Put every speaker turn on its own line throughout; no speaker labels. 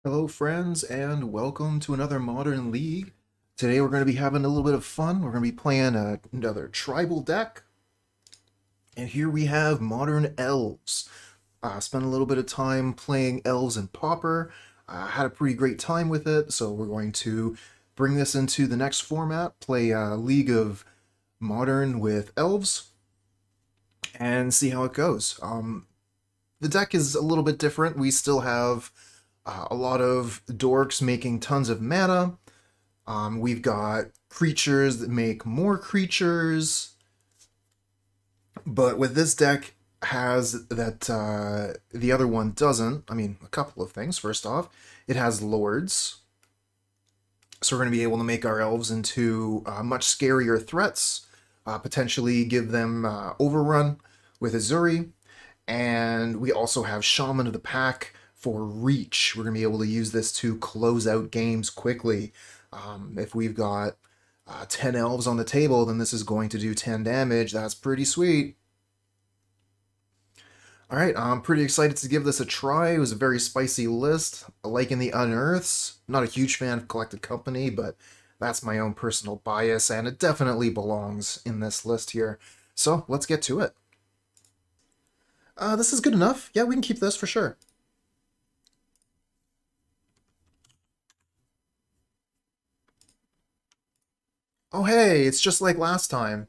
Hello friends and welcome to another Modern League. Today we're going to be having a little bit of fun. We're going to be playing another tribal deck. And here we have Modern Elves. Spent a little bit of time playing Elves and Pauper. Had a pretty great time with it, so we're going to bring this into the next format, play a League of Modern with Elves, and see how it goes. The deck is a little bit different. We still have a lot of dorks making tons of mana. We've got creatures that make more creatures. But with this deck has that the other one doesn't. I mean, a couple of things. First off, it has lords. So we're going to be able to make our elves into much scarier threats. Potentially give them overrun with Ezuri. And we also have Shaman of the Pack for reach. We're going to be able to use this to close out games quickly. If we've got 10 elves on the table, then this is going to do 10 damage. That's pretty sweet. Alright, I'm pretty excited to give this a try. It was a very spicy list. Liking the Unearths. Not a huge fan of Collected Company, but that's my own personal bias, and it definitely belongs in this list here. So, let's get to it. This is good enough. Yeah, we can keep this for sure. Oh hey, it's just like last time.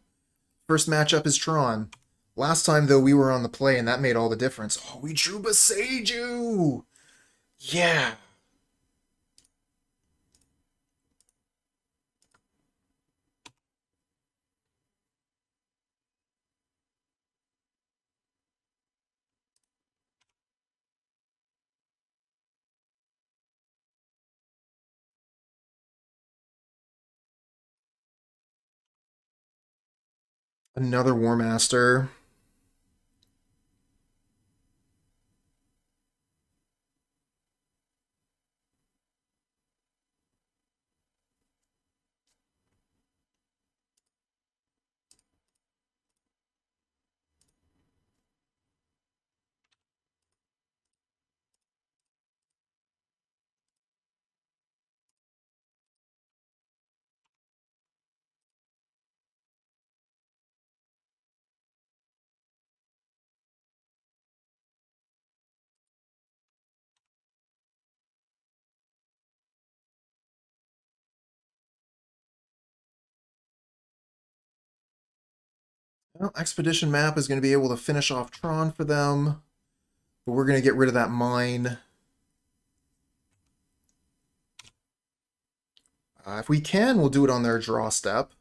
First matchup is Tron. Last time, though, we were on the play, and that made all the difference. Oh, we drew Boseiju! Yeah! Another Warmaster. Well, Expedition Map is going to be able to finish off Tron for them, but we're going to get rid of that mine. If we can, we'll do it on their draw step.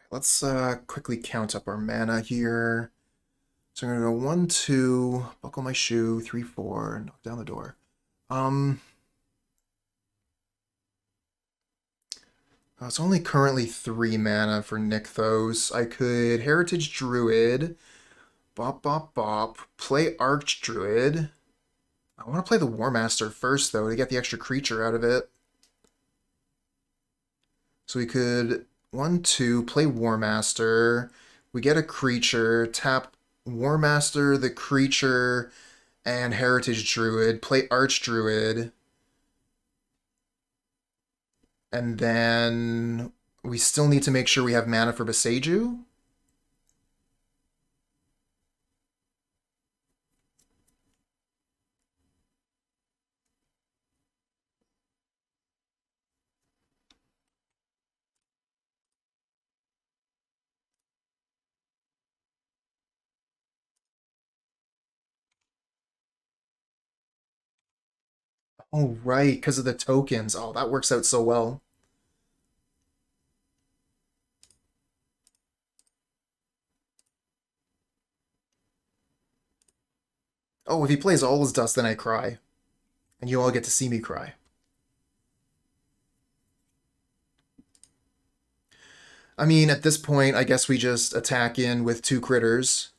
Let's quickly count up our mana here. So I'm going to go 1, 2, buckle my shoe, 3, 4, knock down the door. It's only currently 3 mana for Nykthos. I could Heritage Druid, bop, bop, bop, play Archdruid. I want to play the Warmaster first, though, to get the extra creature out of it. So we could 1, 2, play Warmaster. We get a creature, tap Warmaster, the creature, and Heritage Druid, play Archdruid. And then we still need to make sure we have mana for Boseiju. Oh, right, because of the tokens. Oh, that works out so well. Oh, if he plays all his dust, then I cry. And you all get to see me cry. I mean, at this point, I guess we just attack in with 2 critters.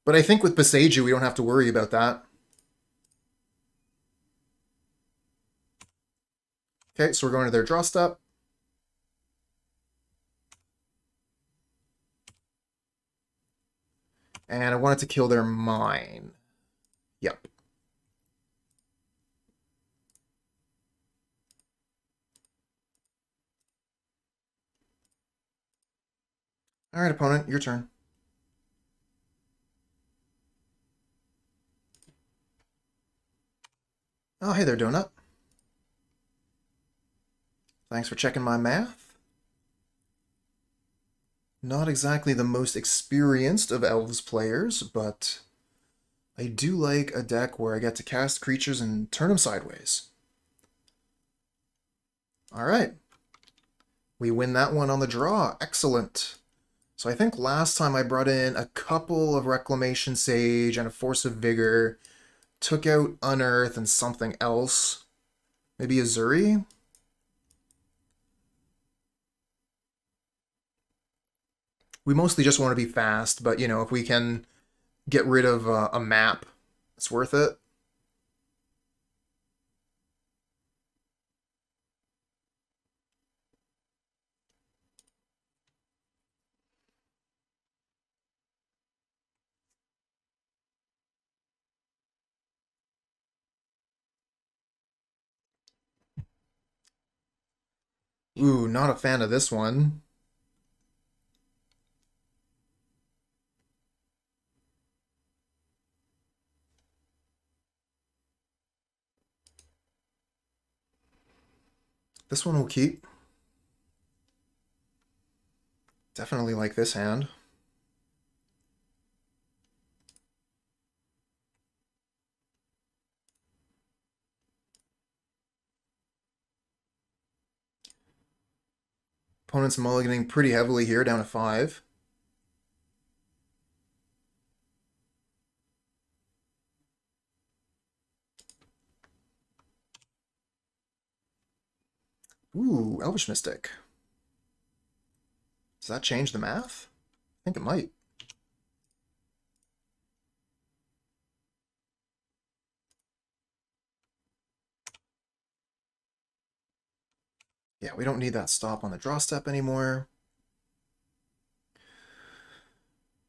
But I think with Boseiju, we don't have to worry about that. Okay, so we're going to their draw step. And I wanted to kill their mine. Yep. All right, opponent, your turn. Oh, hey there, Donut. Thanks for checking my math. Not exactly the most experienced of Elves players, but I do like a deck where I get to cast creatures and turn them sideways. All right. We win that one on the draw. Excellent. So I think last time I brought in a couple of Reclamation Sage and a Force of Vigor, took out Unearth and something else. Maybe Ezuri? We mostly just want to be fast, but, you know, if we can get rid of a map, it's worth it. Ooh, not a fan of this one. This one will keep. Definitely like this hand. Opponent's mulliganing pretty heavily here, down to 5. Ooh, Elvish Mystic. Does that change the math? I think it might. Yeah, we don't need that stop on the draw step anymore.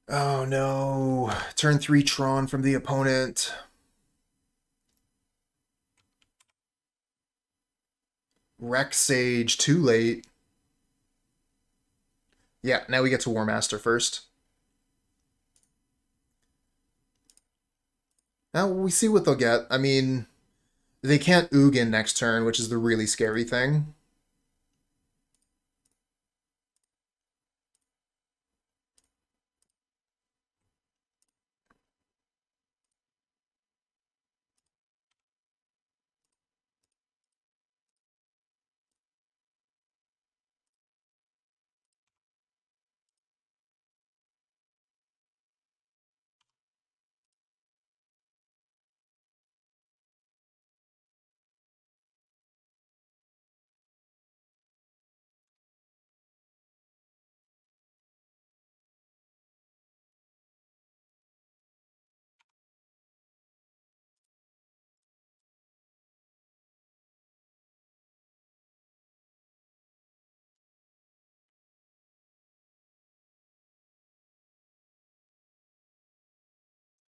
Oh no. Turn 3 Tron from the opponent. Rec Sage, too late. Yeah, now we get to Warmaster first. Now we see what they'll get. I mean, they can't Ugin next turn, which is the really scary thing.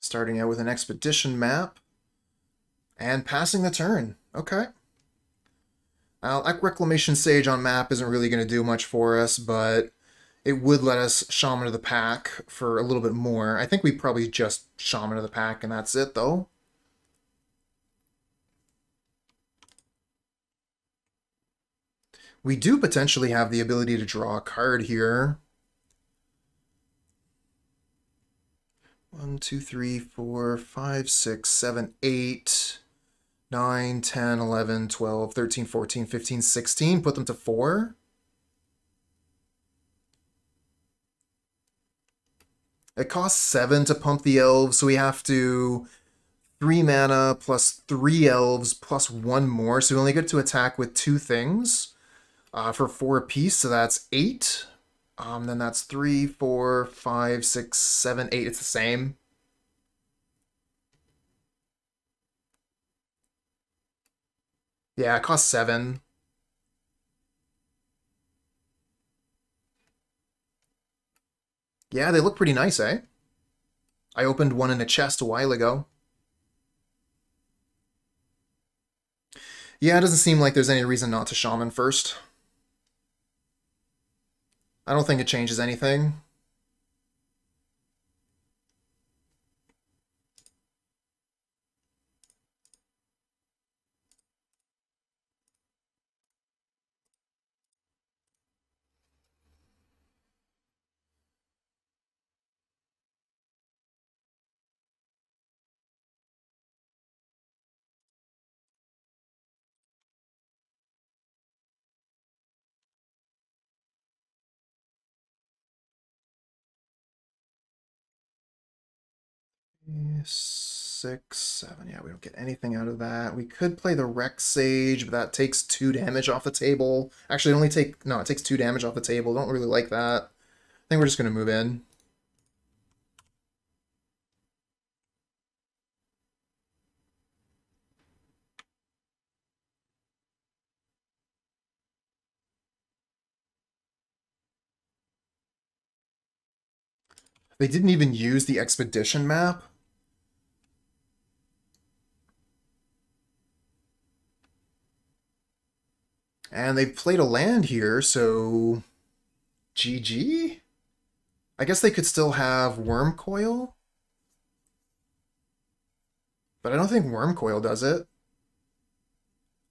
Starting out with an Expedition map. And passing the turn. Okay. Reclamation Sage on map isn't really going to do much for us, but it would let us Shaman of the Pack for a little bit more. I think we probably just Shaman of the Pack, and that's it, though. We do potentially have the ability to draw a card here. 1, 2, 3, 4, 5, 6, 7, 8, 9, 10, 11, 12, 13, 14, 15, 16. Put them to 4. It costs 7 to pump the elves, so we have to 3 mana plus 3 elves plus 1 more. So we only get to attack with 2 things for 4 apiece, so that's 8. Then that's 3, 4, 5, 6, 7, 8. It's the same. Yeah, it costs 7. Yeah, they look pretty nice, eh? I opened one in a chest a while ago. Yeah, it doesn't seem like there's any reason not to Shaman first. I don't think it changes anything. Six, seven. Yeah, we don't get anything out of that. We could play the Rec Sage, but that takes 2 damage off the table. Actually, it only take no, it takes 2 damage off the table. Don't really like that. I think we're just gonna move in. They didn't even use the expedition map. And they've played a land here, so GG? I guess they could still have Worm Coil. But I don't think Worm Coil does it.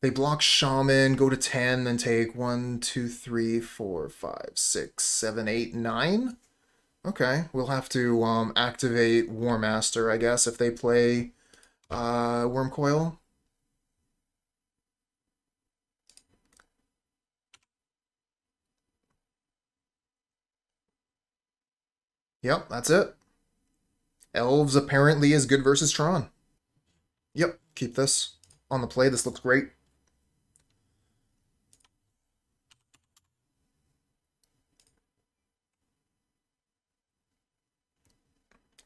They block Shaman, go to 10, then take 1, 2, 3, 4, 5, 6, 7, 8, 9. Okay, we'll have to activate Warmaster, I guess, if they play Worm Coil. Yep, that's it. Elves apparently is good versus Tron. Yep, keep this on the play. This looks great.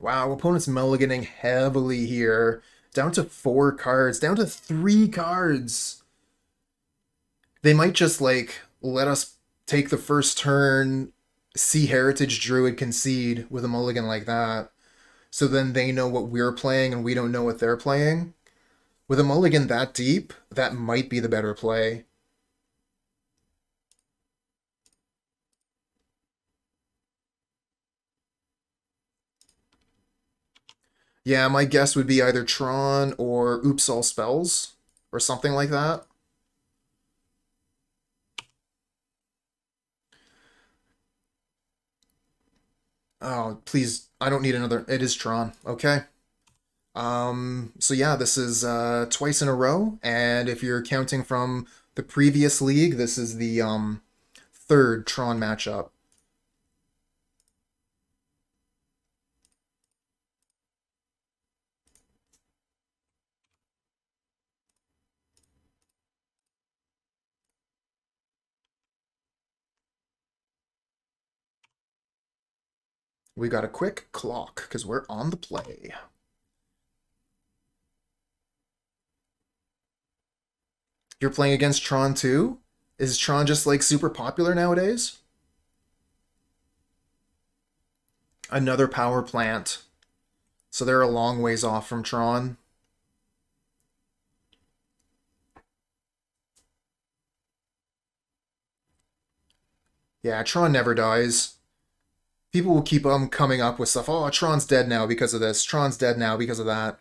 Wow, opponent's mulliganing heavily here. Down to 4 cards. Down to 3 cards. They might just, like, let us take the first turn, see Heritage Druid concede with a mulligan like that. So then they know what we're playing and we don't know what they're playing. With a mulligan that deep, that might be the better play. Yeah, my guess would be either Tron or Oops All Spells or something like that. Oh, please, I don't need another. It is Tron. Okay. So yeah, this is twice in a row, and if you're counting from the previous league, this is the third Tron matchup. We got a quick clock because we're on the play. You're playing against Tron too? Is Tron just like super popular nowadays? Another power plant. So they're a long ways off from Tron. Yeah, Tron never dies. People will keep coming up with stuff. Oh, Tron's dead now because of this. Tron's dead now because of that.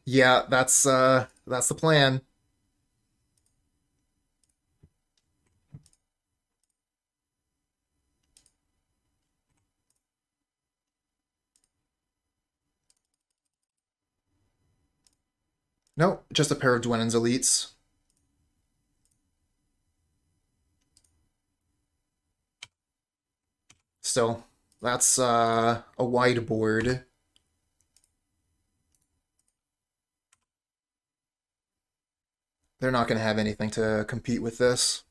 Yeah, that's the plan. No, just a pair of Dwynen's elites. Still, that's a wide board. They're not going to have anything to compete with this.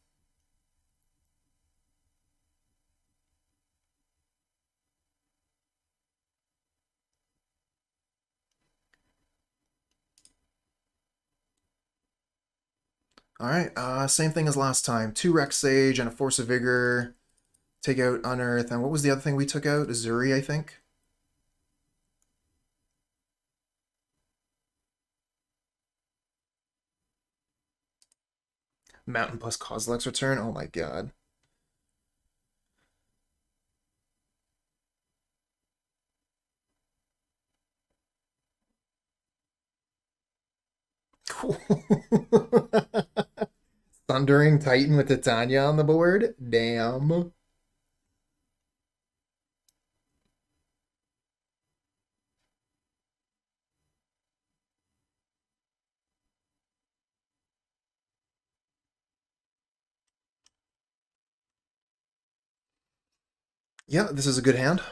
Alright, same thing as last time. 2 Rex Sage and a Force of Vigor. Take out Unearth. And what was the other thing we took out? Ezuri, I think? Mountain plus Kozilek's return? Oh my god. Cool. Thundering Titan with Titania on the board? Damn. Yeah, this is a good hand.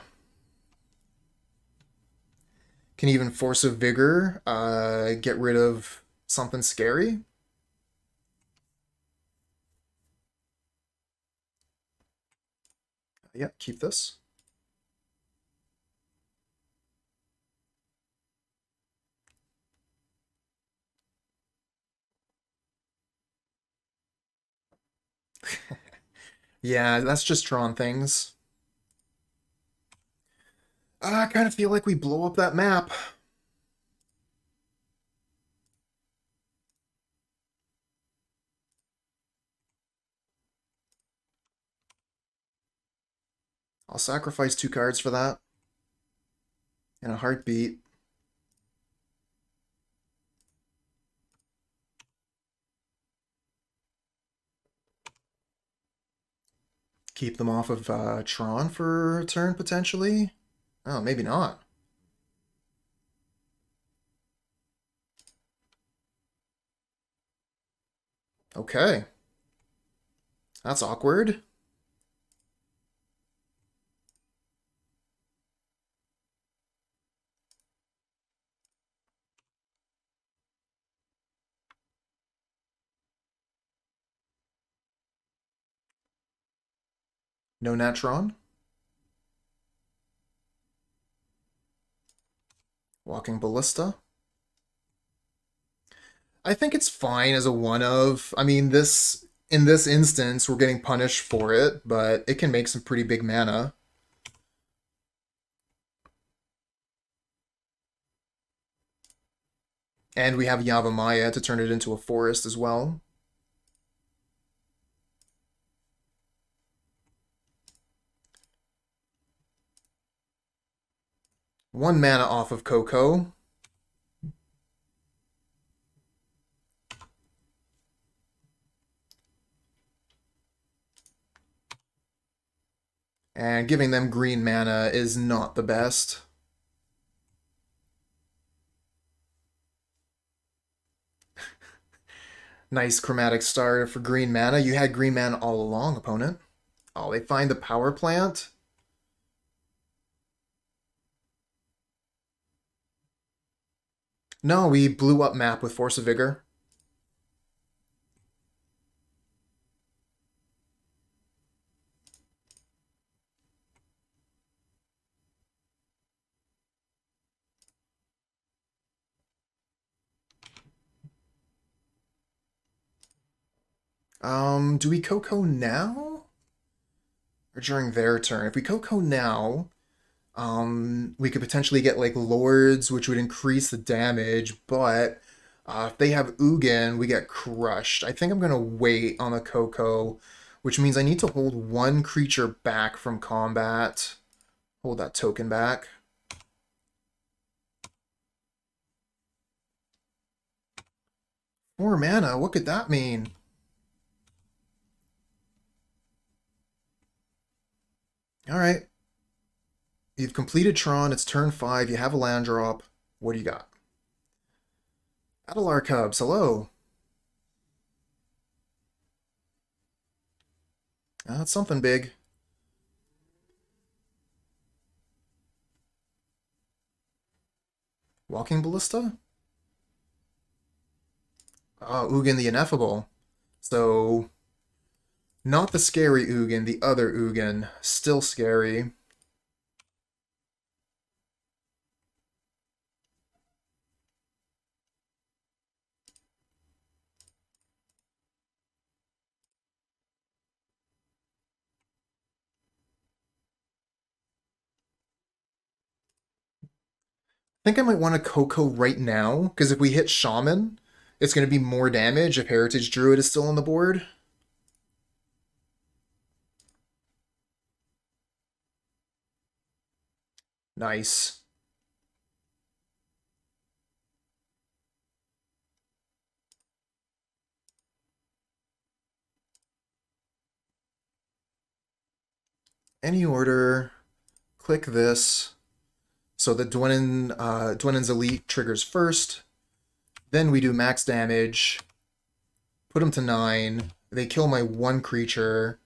Can even Force of Vigor get rid of something scary? Yeah, keep this. Yeah, that's just drawing things. I kind of feel like we blow up that map. I'll sacrifice 2 cards for that. In a heartbeat. Keep them off of Tron for a turn, potentially? Oh, maybe not. Okay. That's awkward. No Natron. Walking Ballista. I think it's fine as a one of. I mean, this in this instance, we're getting punished for it, but it can make some pretty big mana. And we have Yavimaya to turn it into a forest as well. One mana off of Coco. And giving them green mana is not the best. Nice chromatic star for green mana. You had green mana all along, opponent. Oh, they find the power plant? No, we blew up map with Force of Vigor. Do we Coco now? Or during their turn? If we Coco now, we could potentially get like Lords, which would increase the damage, but if they have Ugin, we get crushed. I think I'm gonna wait on the Coco, which means I need to hold 1 creature back from combat. Hold that token back. More mana, what could that mean? Alright. You've completed Tron, it's turn 5, you have a land drop. What do you got? Adelar Cubs, hello. That's something big. Walking Ballista? Oh, Ugin the Ineffable. So, not the scary Ugin, the other Ugin. Still scary. think I might want to Coco right now, because if we hit Shaman, it's going to be more damage if Heritage Druid is still on the board. Nice. Any order, click this. So the Dwynen's Elite triggers first. Then we do max damage. Put them to 9. They kill my one creature.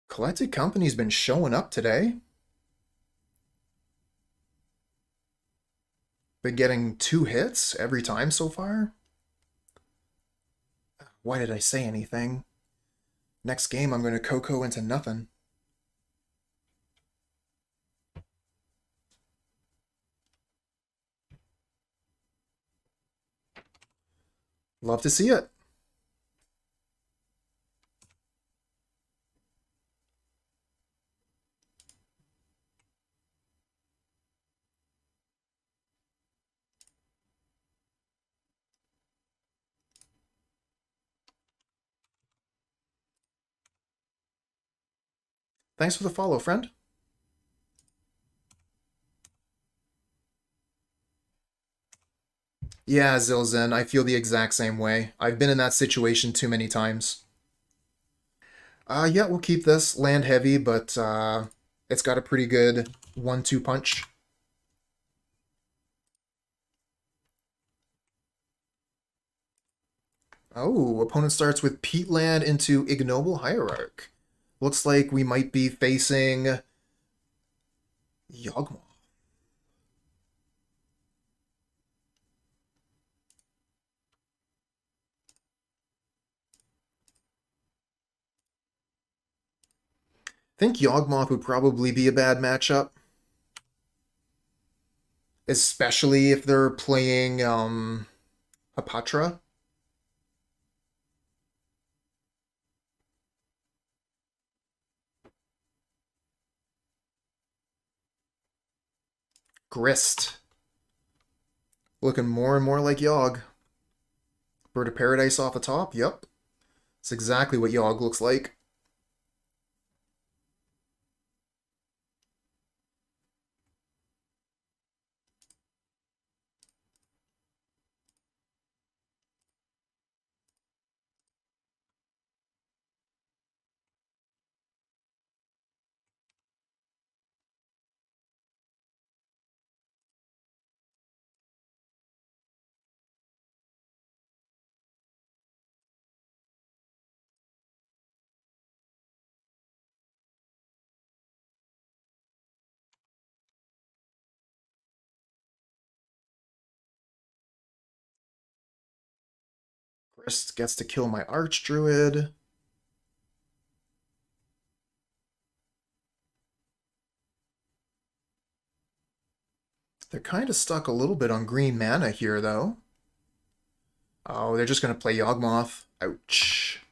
Collected Company's been showing up today. Been getting 2 hits every time so far. Why did I say anything? Next game I'm going to Coco into nothing. Love to see it. Thanks for the follow, friend. Yeah, Zilzen, I feel the exact same way. I've been in that situation too many times. Yeah, we'll keep this. Land heavy, but it's got a pretty good 1-2 punch. Oh, opponent starts with Peatland into Ignoble Hierarch. Looks like we might be facing Yawgmoth. I think Yawgmoth would probably be a bad matchup. Especially if they're playing Hapatra. Grist. Looking more and more like Yawg. Bird of Paradise off the top, yep. It's exactly what Yawg looks like. Grist gets to kill my Archdruid. They're kind of stuck a little bit on green mana here, though. Oh, they're just going to play Yawgmoth. Ouch.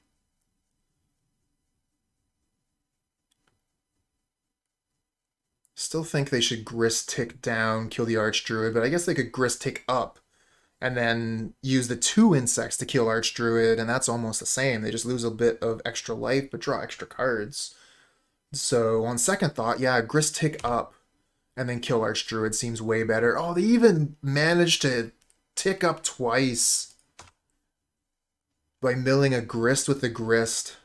Still think they should Grist tick down, kill the Archdruid, but I guess they could Grist tick up and then use the 2 insects to kill Archdruid, and that's almost the same. They just lose a bit of extra life, but draw extra cards. So on second thought, yeah, Grist tick up and then kill Archdruid seems way better. Oh, they even managed to tick up twice by milling a Grist with the Grist.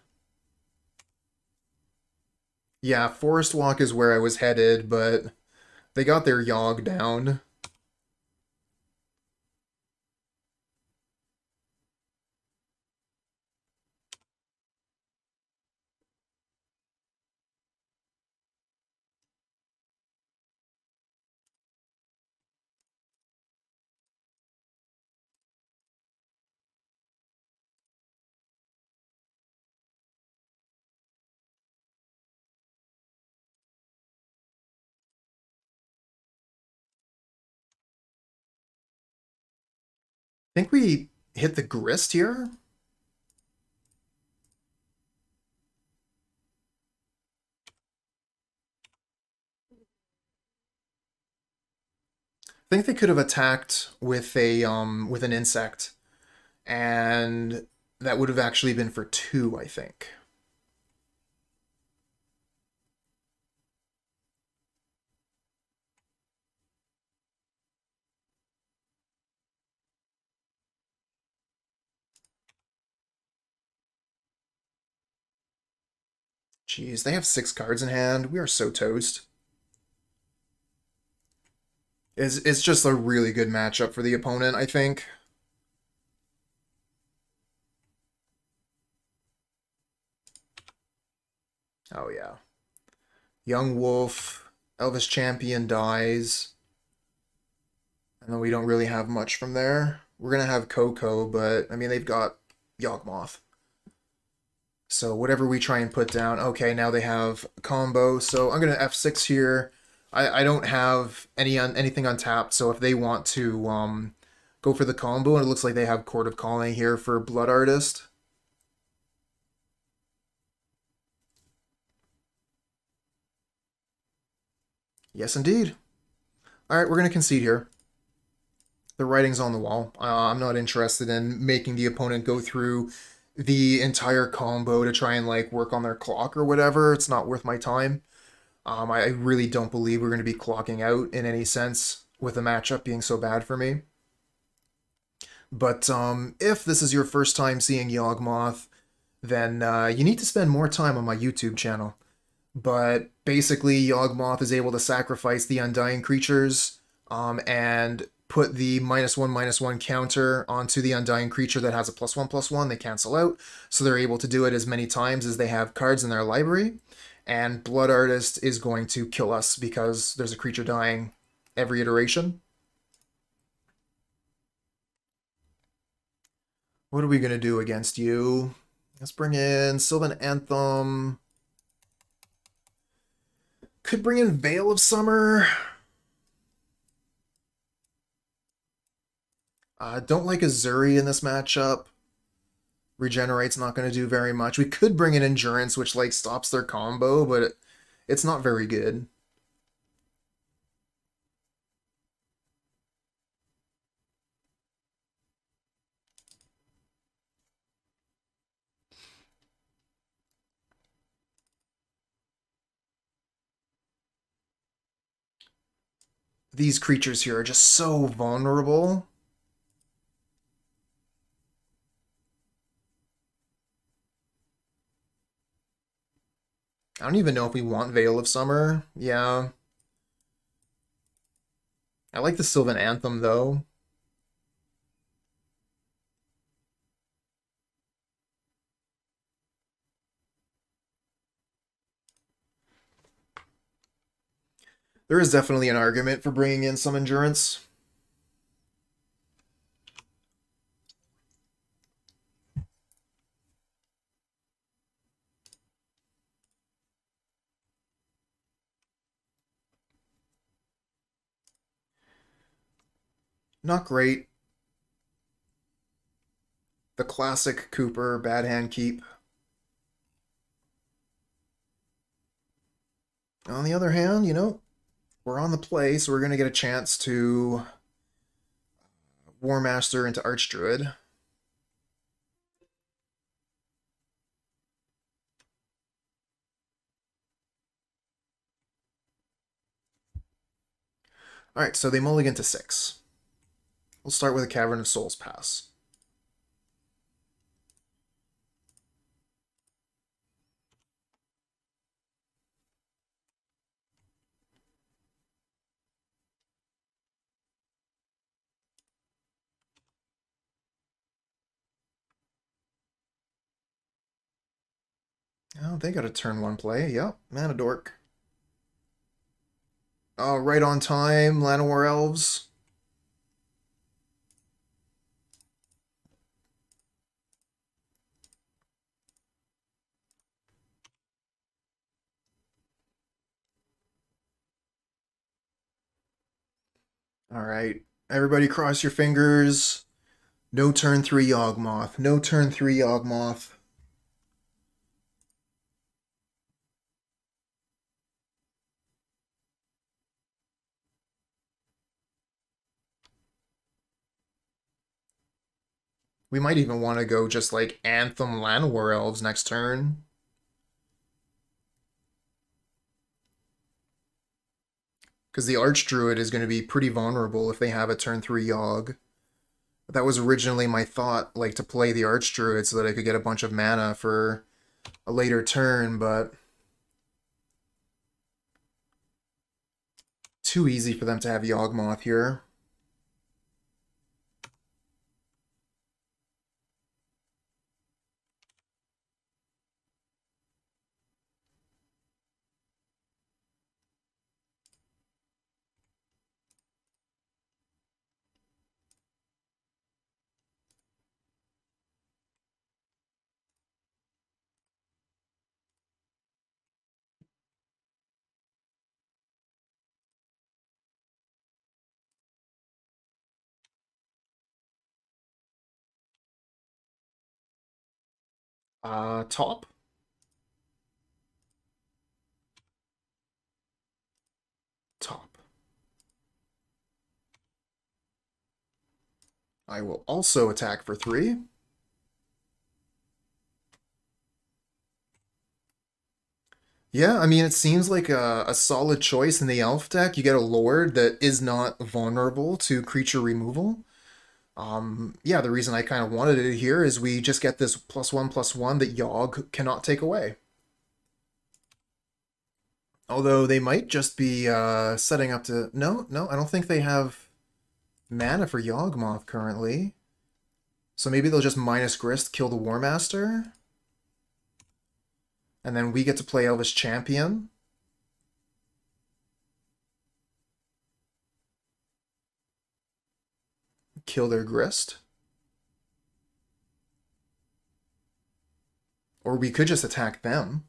Yeah, Forest Walk is where I was headed, but they got their Yawg down. think we hit the grist here. I think they could have attacked with an insect, and that would have actually been for 2, I think. Jeez, they have 6 cards in hand. We are so toast. It's just a really good matchup for the opponent, I think. Oh yeah. Young Wolf, Elvish Champion dies. And then we don't really have much from there. We're gonna have Coco, but I mean they've got Yawgmoth. So whatever we try and put down, okay, now they have combo. So I'm gonna F6 here. I don't have anything untapped, so if they want to go for the combo, and it looks like they have Court of Calling here for Blood Artist. Yes, indeed. All right, we're gonna concede here. The writing's on the wall. I'm not interested in making the opponent go through the entire combo to try and like work on their clock or whatever. It's not worth my time. I really don't believe we're going to be clocking out in any sense with the matchup being so bad for me. But if this is your first time seeing Yawgmoth, then you need to spend more time on my YouTube channel. But basically, Yawgmoth is able to sacrifice the Undying creatures and put the -1/-1 counter onto the Undying creature that has a +1/+1. They cancel out, so they're able to do it as many times as they have cards in their library. And Blood Artist is going to kill us because there's a creature dying every iteration. What are we going to do against you? Let's bring in Sylvan Anthem. Could bring in Veil of Summer. Don't like Ezuri in this matchup. Regenerate's not going to do very much. We could bring in Endurance, which like stops their combo, but it's not very good. These creatures here are just so vulnerable. I don't even know if we want Veil of Summer. Yeah. I like the Sylvan Anthem, though. There is definitely an argument for bringing in some Endurance. Not great. The classic Cooper, bad hand keep. On the other hand, you know, we're on the play, so we're going to get a chance to Warmaster into Archdruid. Alright, so they mulligan to 6. We'll start with a Cavern of Souls pass. Oh, they got a turn 1 play. Yep, Mana Dork. Oh, right on time, Llanowar Elves. Alright, everybody cross your fingers. No turn 3 Yawgmoth. No turn 3 Yawgmoth. We might even want to go just like Anthem Llanowar Elves next turn. Because the Archdruid is going to be pretty vulnerable if they have a turn 3 Yawg. That was originally my thought, like to play the Archdruid so that I could get a bunch of mana for a later turn, but too easy for them to have Yawgmoth here. Top? Top. I will also attack for 3. Yeah, I mean, it seems like a solid choice in the elf deck. You get a lord that is not vulnerable to creature removal. Yeah, the reason I kind of wanted it here is we just get this +1/+1 that Yawg cannot take away. Although they might just be setting up to... No, I don't think they have mana for Yawgmoth currently. So maybe they'll just minus Grist, kill the Warmaster. And then we get to play Elvish Champion. Kill their Grist. Or we could just attack them.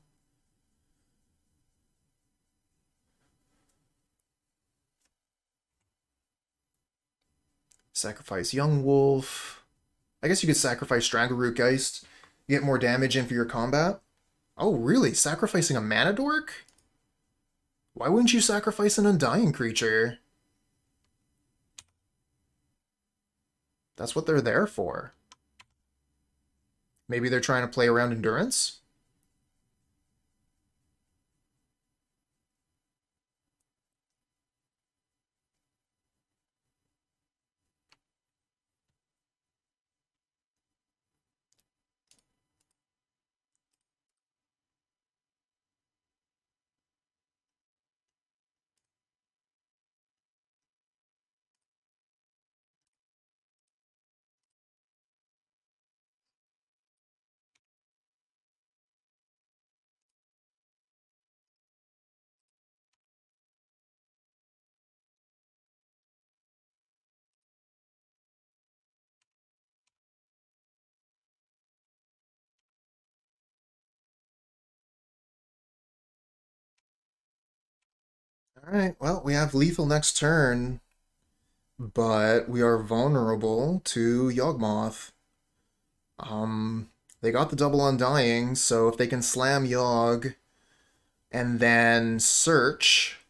Sacrifice Young Wolf. I guess you could sacrifice Strangleroot Geist. You get more damage in for your combat. Oh, really? Sacrificing a mana dork? Why wouldn't you sacrifice an undying creature? That's what they're there for. Maybe they're trying to play around endurance? Alright, well, we have lethal next turn, but we are vulnerable to Yawgmoth. They got the double undying, so if they can slam Yawg and then search...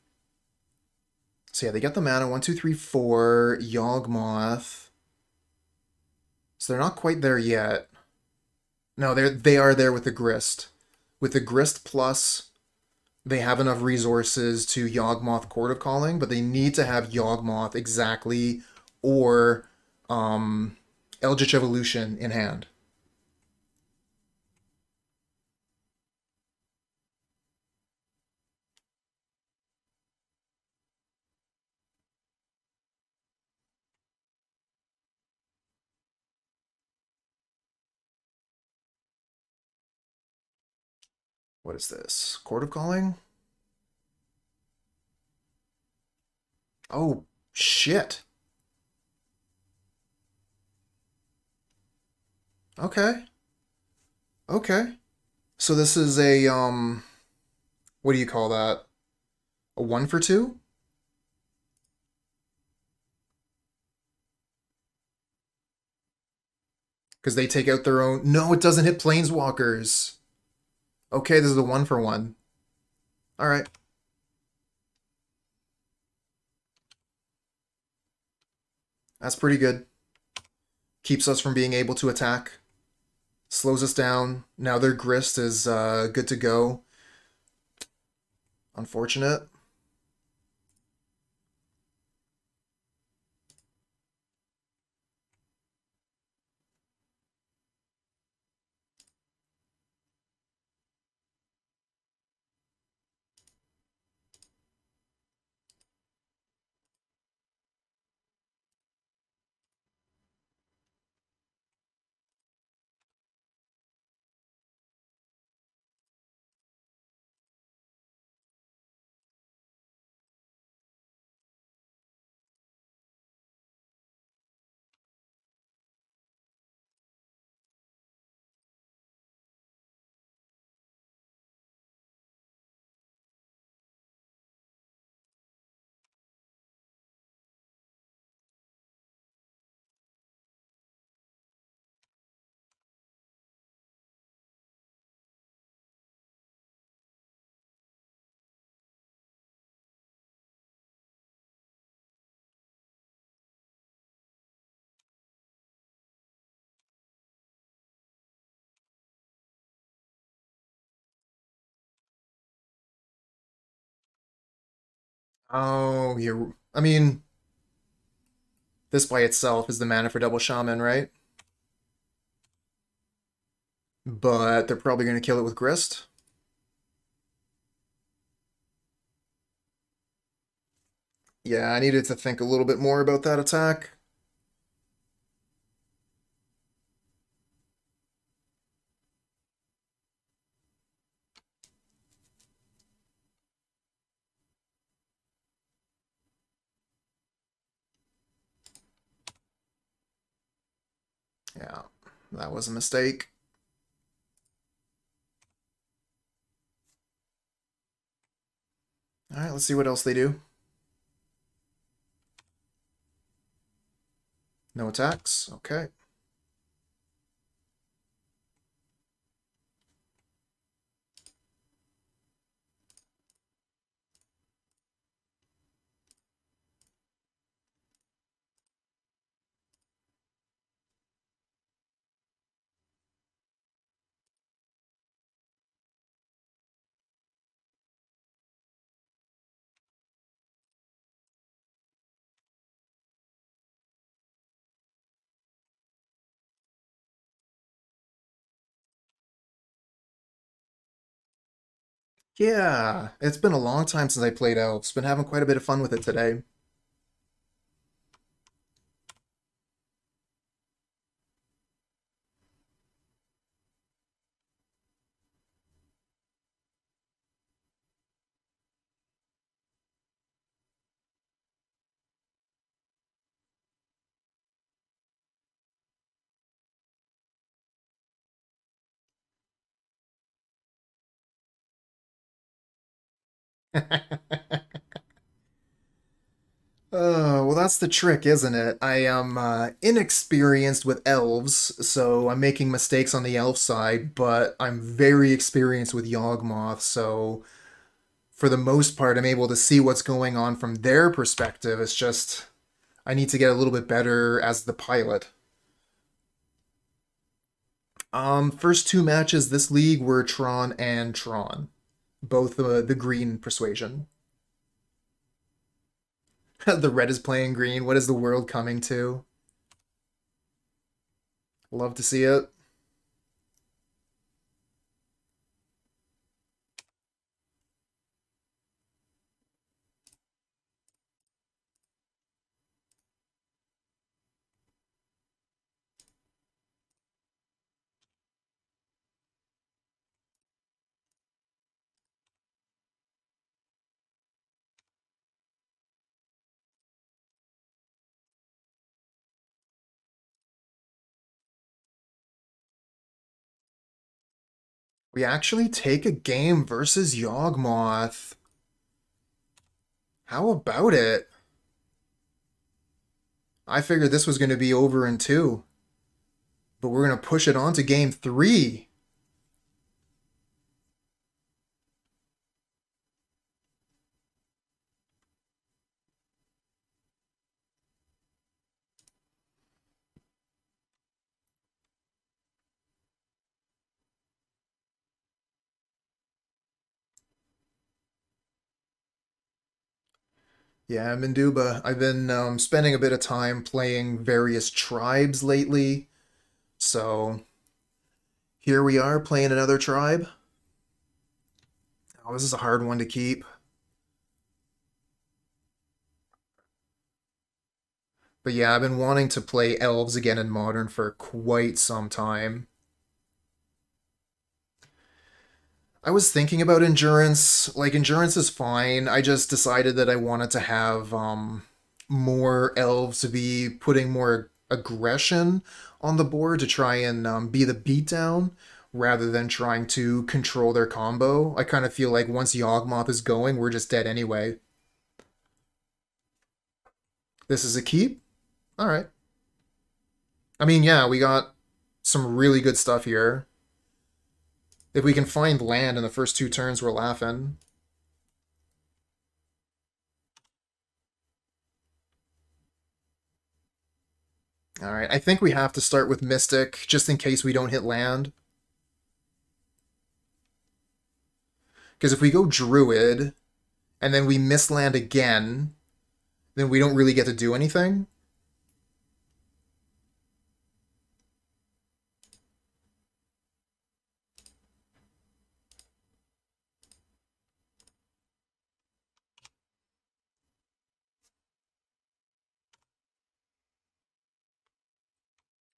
So yeah, they get the mana, 1, 2, 3, 4, Yawgmoth. So they're not quite there yet. No, they are there with the Grist. With the Grist plus, they have enough resources to Yawgmoth Court of Calling, but they need to have Yawgmoth exactly or Eldritch Evolution in hand. What is this? Court of Calling? Oh, shit. Okay. Okay. So this is a, what do you call that? A 1 for 2? Because they take out their own... No, it doesn't hit Planeswalkers. Okay, this is a 1-for-1. Alright. That's pretty good. Keeps us from being able to attack. Slows us down. Now their Grist is good to go. Unfortunate. Oh, you're... I mean, this by itself is the mana for double Shaman, right? But they're probably going to kill it with Grist. Yeah, I needed to think a little bit more about that attack. Yeah, that was a mistake. Alright, let's see what else they do. No attacks, okay. Yeah, it's been a long time since I played Elves. Been having quite a bit of fun with it today. Well, that's the trick, isn't it? I am inexperienced with elves, so I'm making mistakes on the elf side, but I'm very experienced with Yawgmoth, so for the most part, I'm able to see what's going on from their perspective. It's just, I need to get a little bit better as the pilot. First two matches this league were Tron and Tron, both the green persuasion. The red is playing green. What is the world coming to? Love to see it. We actually take a game versus Yawgmoth. How about it? I figured this was going to be over in two. But we're going to push it on to game 3. Yeah, Minduba. I've been spending a bit of time playing various tribes lately. So here we are playing another tribe. Oh, this is a hard one to keep. But yeah, I've been wanting to play elves again in Modern for quite some time. I was thinking about endurance. Like, endurance is fine. I just decided that I wanted to have more elves to be putting more aggression on the board to try and be the beatdown rather than trying to control their combo. I kind of feel like once Yawgmoth is going, we're just dead anyway. This is a keep? Alright. I mean, yeah, we got some really good stuff here. If we can find land in the first 2 turns, we're laughing. Alright, I think we have to start with Mystic, just in case we don't hit land. Because if we go Druid, and then we miss land again, then we don't really get to do anything.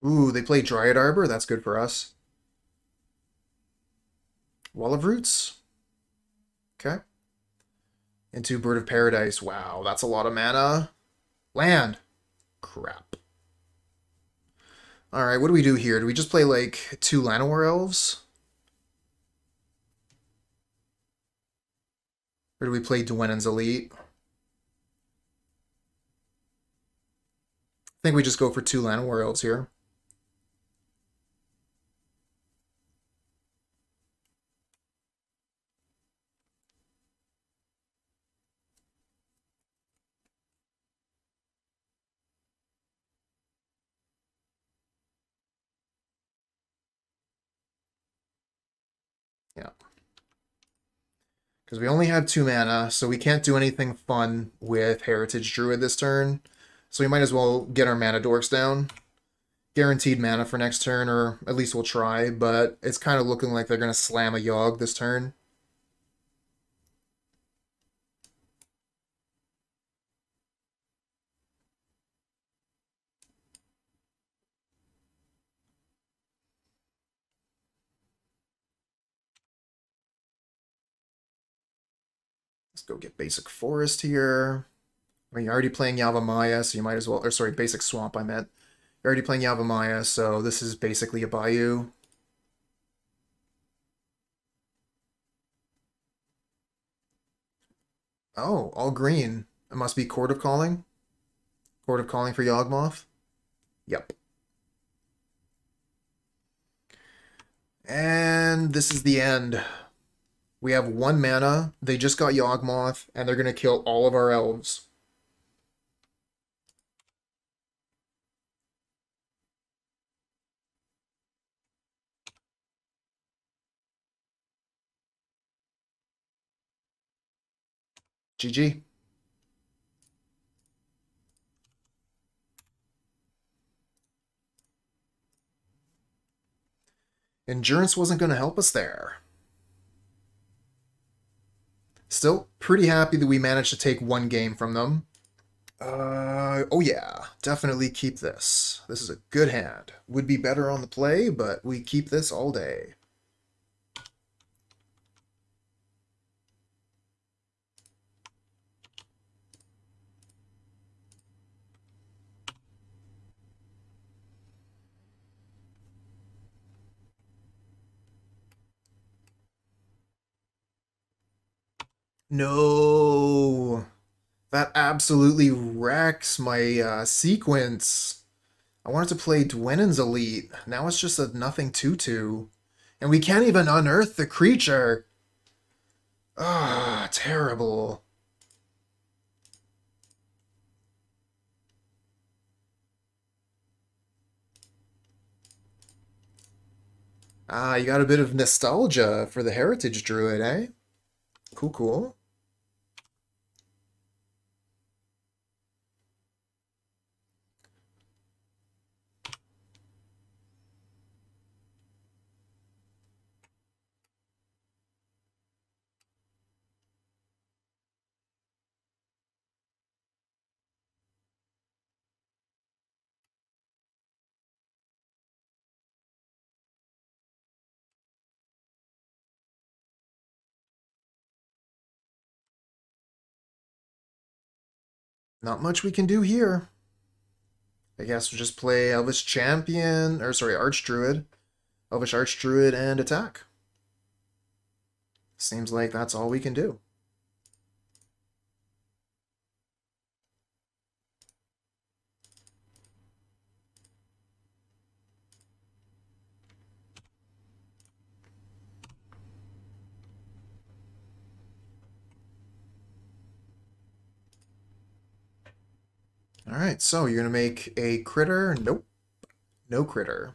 Ooh, they play Dryad Arbor. That's good for us. Wall of Roots. Okay. Into Bird of Paradise. Wow, that's a lot of mana. Land. Crap. Alright, what do we do here? Do we just play, like, 2 Llanowar Elves? Or do we play Dwynen's Elite? I think we just go for 2 Llanowar Elves here. Yeah. Because we only have 2 mana, so we can't do anything fun with Heritage Druid this turn. So we might as well get our mana dorks down. Guaranteed mana for next turn, or at least we'll try, but it's kind of looking like they're going to slam a Yogg this turn. Let's go get Basic Forest here. I mean, you're already playing Yavimaya, so you might as well... Or sorry, Basic Swamp, I meant. You're already playing Yavimaya, so this is basically a Bayou. Oh, all green. It must be Court of Calling. Court of Calling for Yawgmoth. Yep. And this is the end. We have 1 mana. They just got Yawgmoth, and they're going to kill all of our elves. GG. Endurance wasn't going to help us there. Still pretty happy that we managed to take 1 game from them. Oh yeah, definitely keep this. This is a good hand. Would be better on the play, but we keep this all day. No! That absolutely wrecks my sequence. I wanted to play Dwynen's Elite. Now it's just a nothing 2/2. And we can't even unearth the creature. Ah, terrible. Ah, you got a bit of nostalgia for the Heritage Druid, eh? Cool, cool. Not much we can do here. I guess we'll just play Elvish Champion, or sorry, Archdruid. Elvish Archdruid and attack. Seems like that's all we can do. Alright, so you're going to make a critter? Nope. No critter.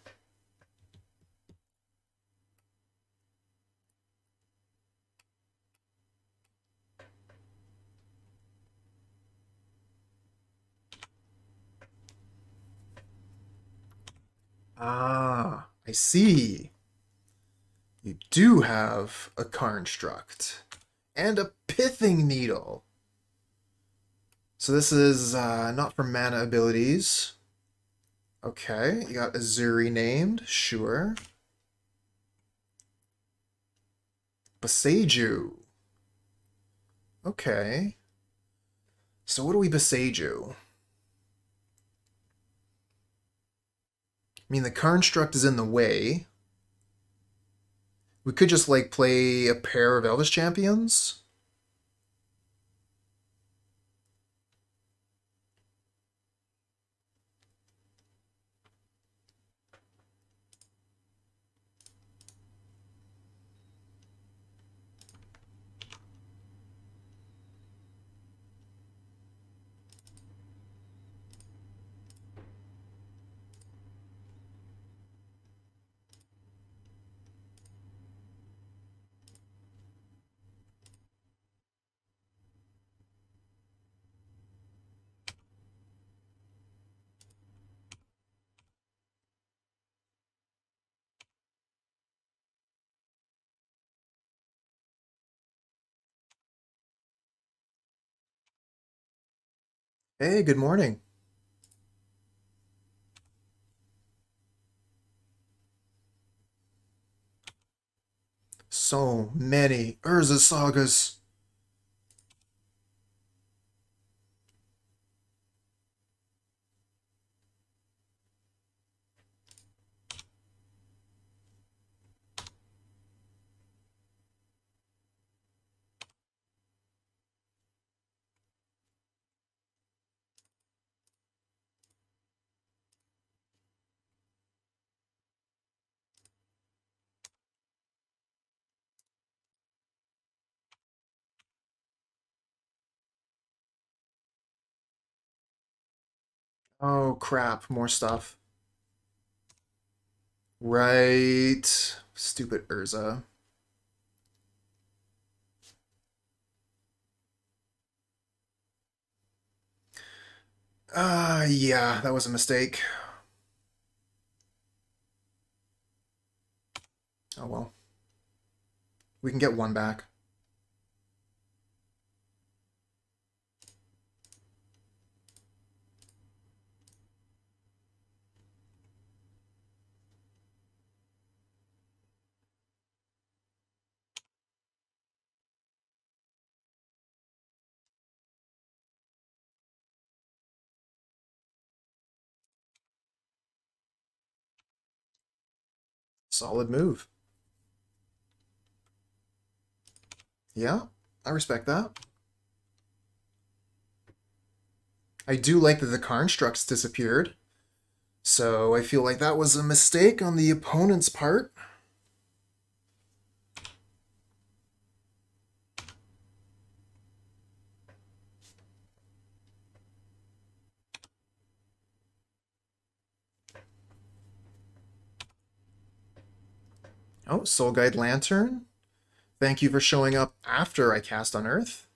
Ah, I see. You do have a Construct and a Pithing Needle. So this is not for mana abilities. Okay, you got Ezuri named, sure. Boseiju. Okay. So what do we Boseiju? I mean, the Construct is in the way. We could just, like, play a pair of Elvish Champions. Hey, good morning. So many Urza sagas. Oh crap, more stuff. Right. Stupid Urza. Yeah, that was a mistake. Oh well. We can get one back. Solid move. Yeah, I respect that. I do like that the Constructs disappeared. So I feel like that was a mistake on the opponent's part. Oh, Soul Guide Lantern. Thank you for showing up after I cast Unearth.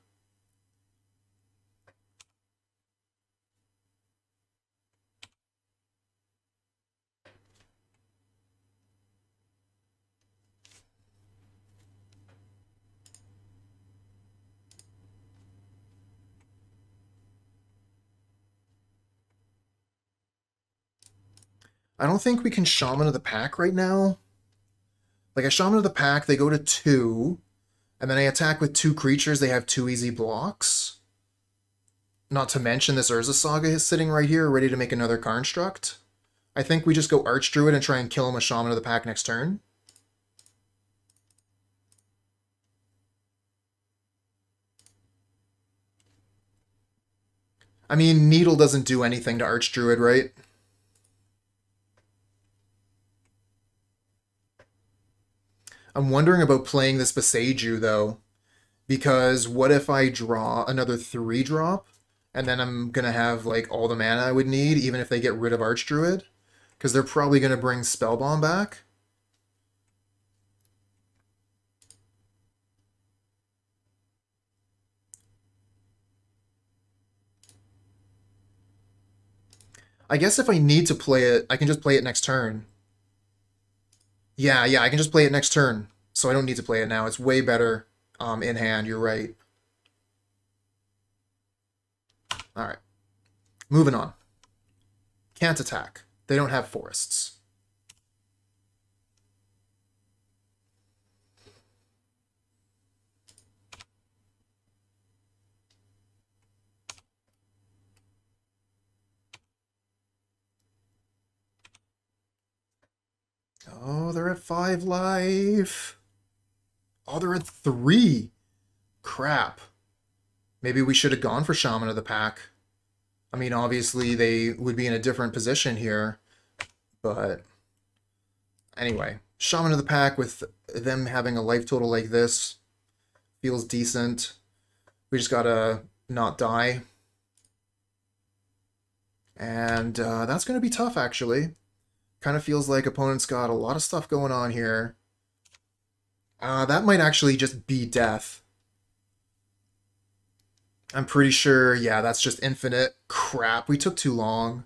I don't think we can Shaman of the Pack right now. Like, I Shaman of the Pack, they go to 2, and then I attack with 2 creatures, they have 2 easy blocks. Not to mention this Urza Saga is sitting right here, ready to make another Construct. I think we just go Archdruid and try and kill him with Shaman of the Pack next turn. I mean, Needle doesn't do anything to Archdruid, right? I'm wondering about playing this Boseiju, though. Because what if I draw another 3-drop, and then I'm going to have, like, all the mana I would need, even if they get rid of Archdruid? Because they're probably going to bring Spellbomb back. I guess if I need to play it, I can just play it next turn. Yeah, I can just play it next turn, so I don't need to play it now. It's way better in hand, you're right. Alright. Moving on. Can't attack. They don't have forests. Oh, they're at 5 life. Oh, they're at 3. Crap. Maybe we should have gone for Shaman of the Pack. I mean, obviously they would be in a different position here, but anyway. Shaman of the Pack with them having a life total like this feels decent. We just gotta not die. And that's going to be tough, actually. Kind of feels like opponent's got a lot of stuff going on here. That might actually just be death. I'm pretty sure, yeah, that's just infinite. Crap, we took too long.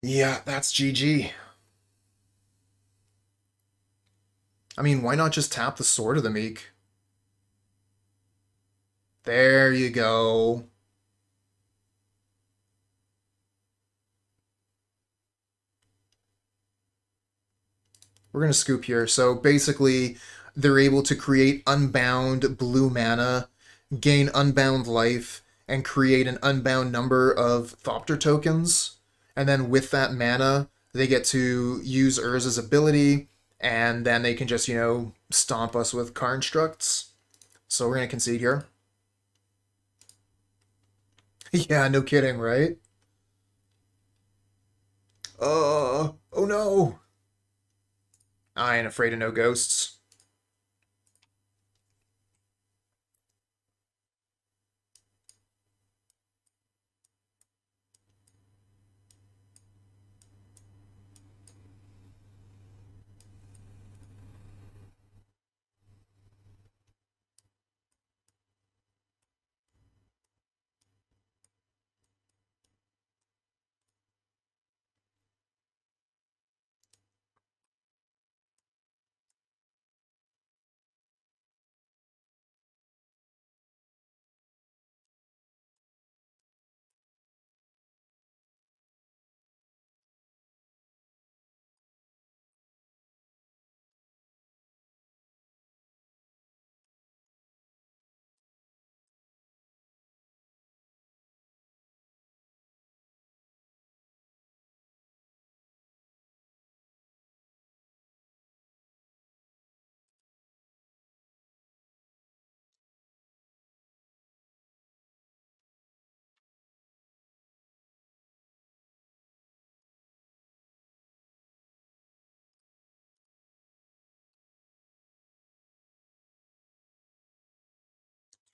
Yeah, that's GG. I mean, why not just tap the Sword of the Meek? There you go. We're going to scoop here. So basically, they're able to create unbound blue mana, gain unbound life, and create an unbound number of Thopter tokens. And then with that mana, they get to use Urza's ability, and then they can just, you know, stomp us with Constructs. So we're going to concede here. Yeah, no kidding, right? Oh no! I ain't afraid of no ghosts.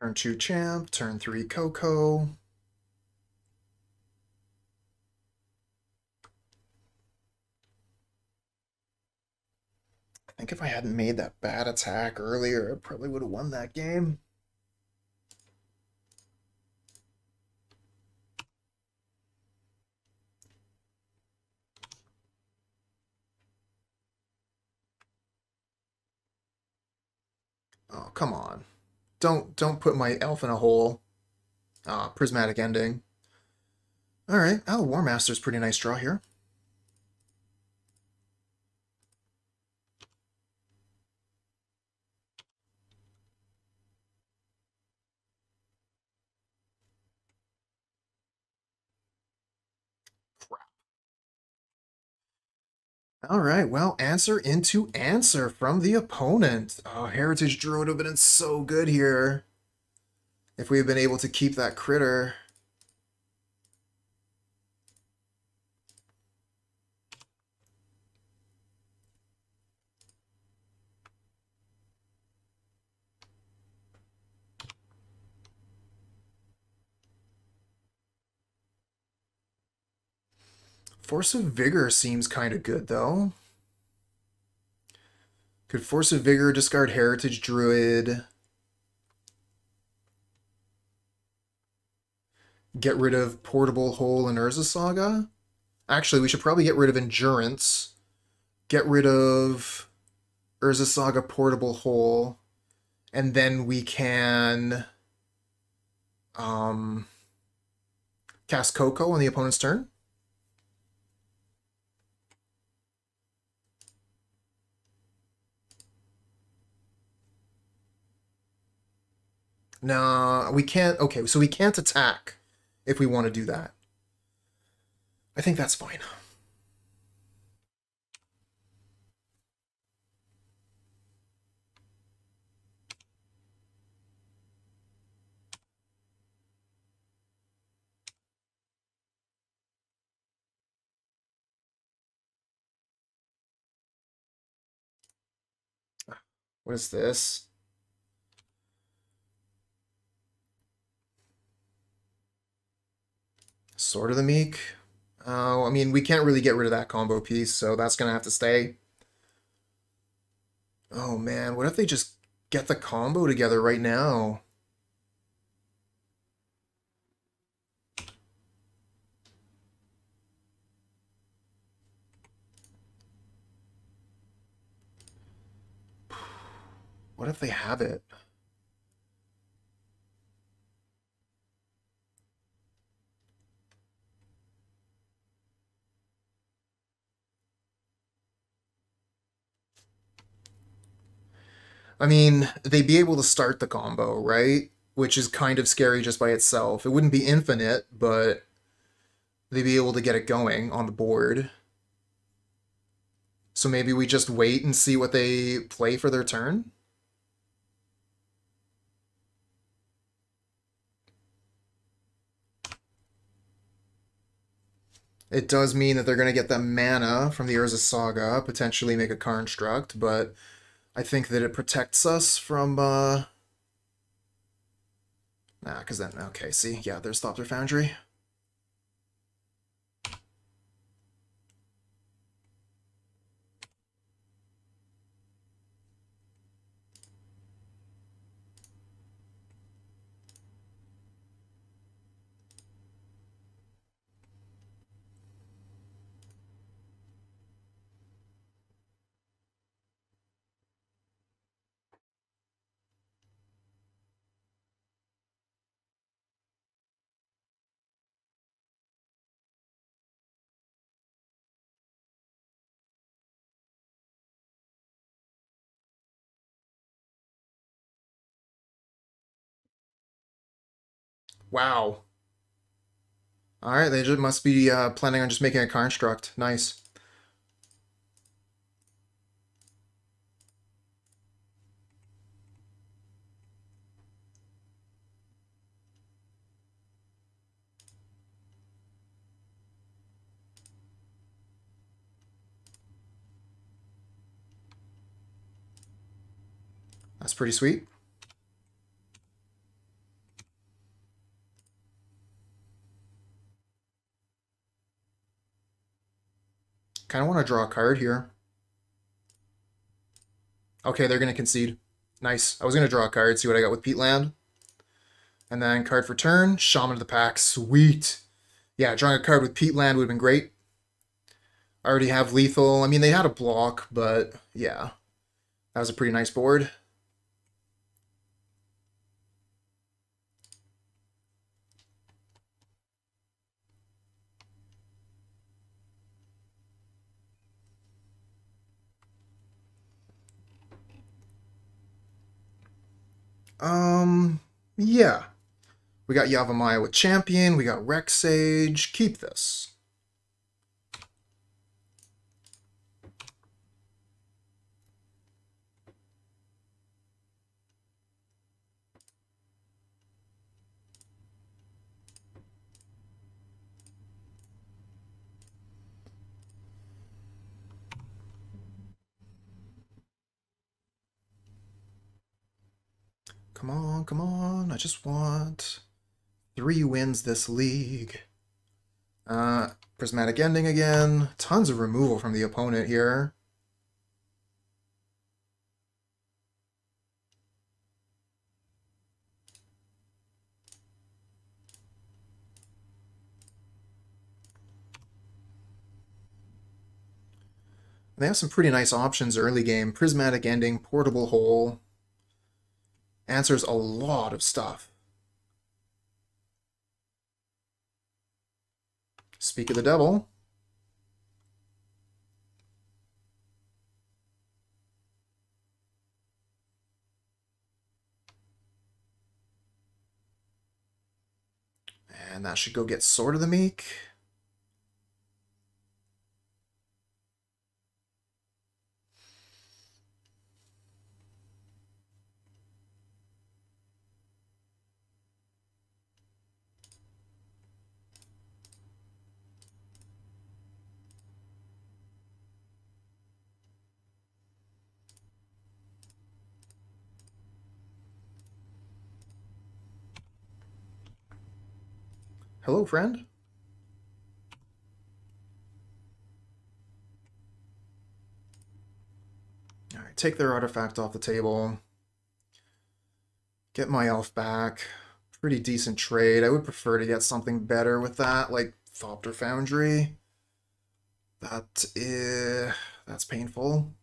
Turn 2 Champ, turn 3 Coco. I think if I hadn't made that bad attack earlier, I probably would have won that game. Oh, come on. Don't put my elf in a hole. Ah, prismatic ending. Alright, oh, Warmaster's pretty nice draw here. Alright, well, answer into answer from the opponent. Oh, Heritage Druid would have been so good here if we had been able to keep that critter. Force of Vigor seems kind of good, though. Could Force of Vigor discard Heritage Druid? Get rid of Portable Hole and Urza Saga? Actually, we should probably get rid of Endurance. Get rid of Urza Saga Portable Hole. And then we can cast Coco on the opponent's turn. No, we can't. Okay, so we can't attack if we want to do that. I think that's fine. What is this? Sword of the Meek. I mean, we can't really get rid of that combo piece, so that's going to have to stay. Oh man, what if they just get the combo together right now? What if they have it? I mean, they'd be able to start the combo, right? Which is kind of scary just by itself. It wouldn't be infinite, but they'd be able to get it going on the board. So maybe we just wait and see what they play for their turn? It does mean that they're going to get the mana from the Urza Saga, potentially make a construct, but I think that it protects us from, Nah, because then, okay, see, yeah, there's Thopter Foundry. Wow. Alright, they just must be planning on just making a construct. Nice. That's pretty sweet. Kind of want to draw a card here. Okay, they're going to concede. Nice. I was going to draw a card, see what I got with Peatland. And then card for turn, Shaman of the Pack. Sweet. Yeah, drawing a card with Peatland would have been great. I already have lethal. I mean, they had a block, but yeah. That was a pretty nice board. Yeah. We got Yavimaya with Champion, we got Reclamation Sage. Keep this. Come on, come on. I just want 3 wins this league. Prismatic Ending again. Tons of removal from the opponent here. They have some pretty nice options early game. Prismatic Ending, Portable Hole. Answers a lot of stuff. Speak of the Devil. And that should go get Sword of the Meek. Hello, friend. Alright, take their artifact off the table. Get my elf back. Pretty decent trade. I would prefer to get something better with that, like Thopter Foundry. That's painful.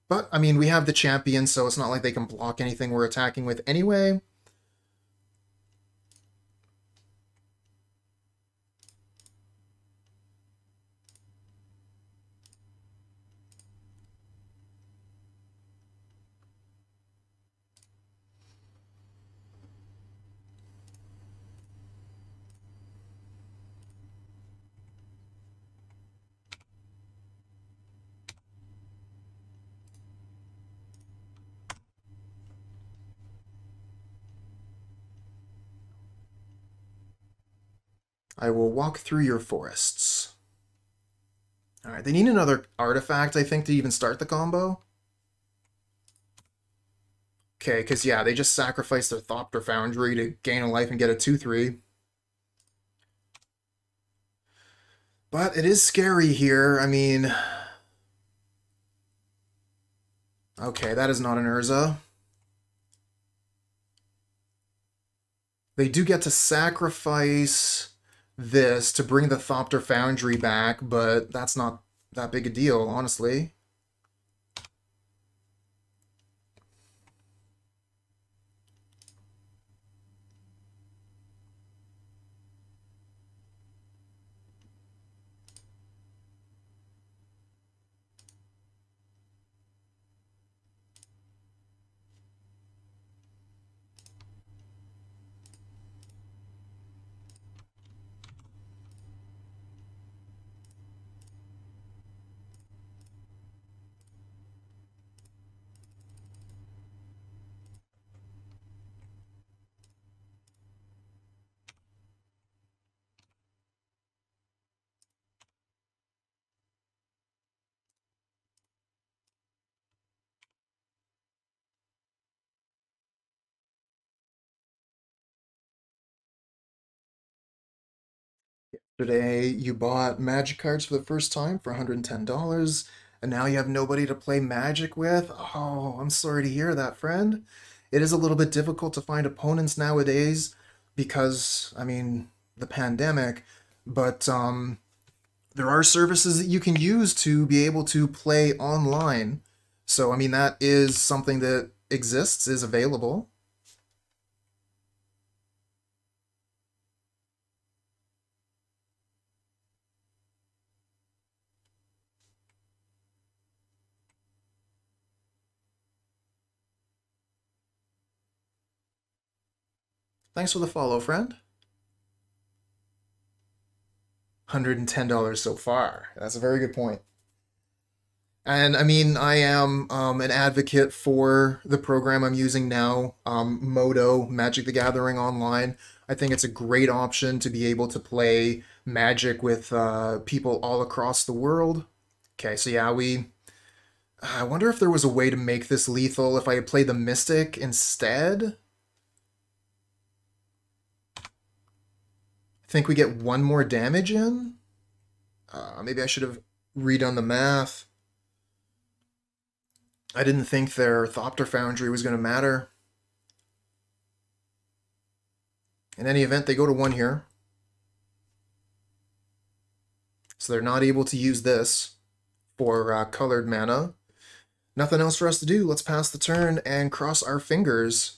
But, I mean, we have the champion, so it's not like they can block anything we're attacking with anyway. I will walk through your forests. Alright, they need another artifact, I think, to even start the combo. Okay, because, yeah, they just sacrificed their Thopter Foundry to gain a life and get a 2-3. But it is scary here, I mean... Okay, that is not an Urza. They do get to sacrifice this to bring the Thopter Foundry back, but that's not that big a deal, honestly. Today you bought Magic cards for the first time for $110, and now you have nobody to play Magic with? Oh, I'm sorry to hear that, friend. It is a little bit difficult to find opponents nowadays because, I mean, the pandemic, but there are services that you can use to be able to play online. So, I mean, that is something that exists, is available. Thanks for the follow, friend. $110 so far. That's a very good point. And I mean, I am an advocate for the program I'm using now, Modo, Magic the Gathering Online. I think it's a great option to be able to play Magic with people all across the world. Okay, so yeah, I wonder if there was a way to make this lethal if I had played the Mystic instead. I think we get one more damage in. Maybe I should have redone the math. I didn't think their Thopter Foundry was going to matter. In any event, they go to 1 here. So they're not able to use this for colored mana. Nothing else for us to do. Let's pass the turn and cross our fingers.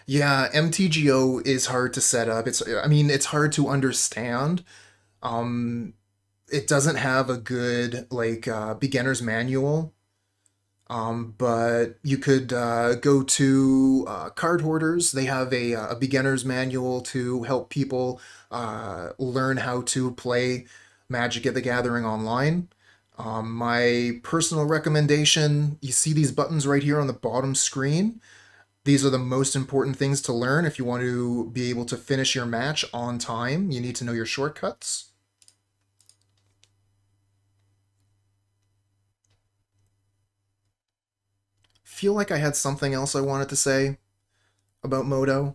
Yeah, MTGO is hard to set up. I mean, it's hard to understand. Um, it doesn't have a good like beginner's manual. But you could go to Card Hoarders. They have a beginner's manual to help people learn how to play Magic at the Gathering online. My personal recommendation, you see these buttons right here on the bottom screen. These are the most important things to learn if you want to be able to finish your match on time. You need to know your shortcuts. Feel like I had something else I wanted to say about Modo.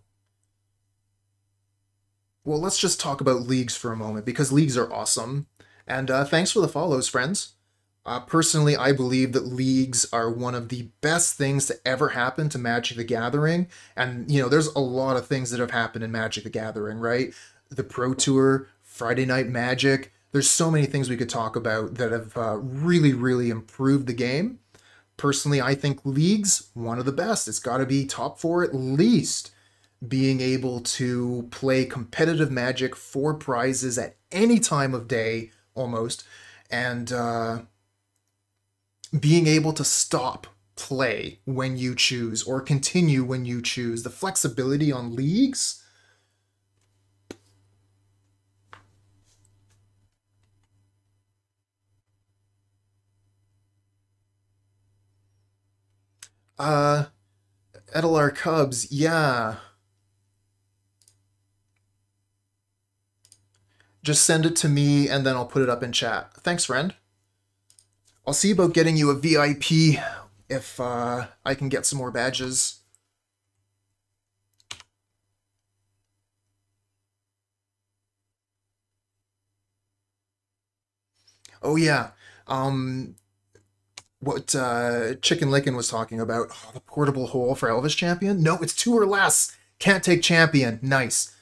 Well, let's just talk about leagues for a moment, because leagues are awesome. And thanks for the follows, friends. Personally, I believe that leagues are one of the best things to ever happen to Magic the Gathering. And, you know, there's a lot of things that have happened in Magic the Gathering, right? The Pro Tour, Friday Night Magic. There's so many things we could talk about that have really, really improved the game. Personally, I think leagues, one of the best. It's got to be top 4 at least. Being able to play competitive Magic for prizes at any time of day, almost, and being able to stop play when you choose or continue when you choose. The flexibility on leagues. Uh, Edelar Cubs, yeah. Just send it to me and then I'll put it up in chat. Thanks, friend. I'll see about getting you a VIP if I can get some more badges. Oh yeah, what Chicken Licken was talking about. Oh, the portable hole for Elvish Champion? No, it's 2 or less. Can't take Champion. Nice.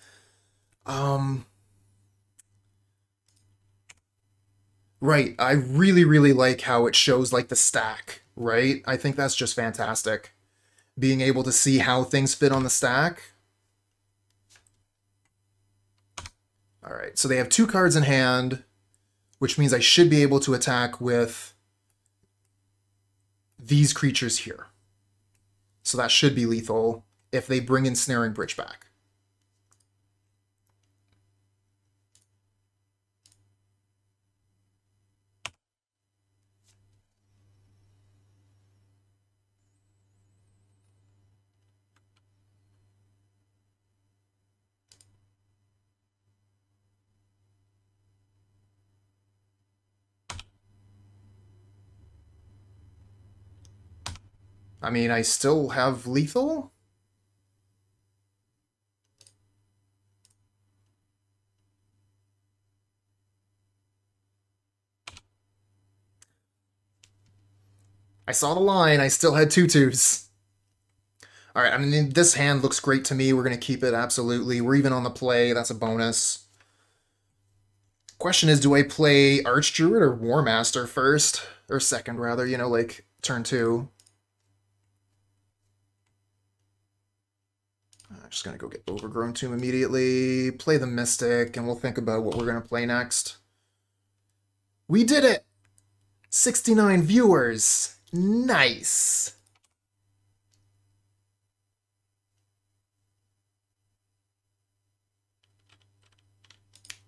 Right. I really, really like how it shows like the stack, right? I think that's just fantastic. Being able to see how things fit on the stack. All right, so they have 2 cards in hand, which means I should be able to attack with these creatures here. So that should be lethal if they bring in Snaring Bridge back. I mean, I still have lethal. I saw the line. I still had 2/2s. All right, I mean, this hand looks great to me. We're going to keep it, absolutely. We're even on the play. That's a bonus. Question is, do I play Archdruid or Warmaster first? Or second, rather, you know, like turn 2. I'm just going to go get Overgrown Tomb immediately, play the Mystic, and we'll think about what we're going to play next. We did it! 69 viewers! Nice!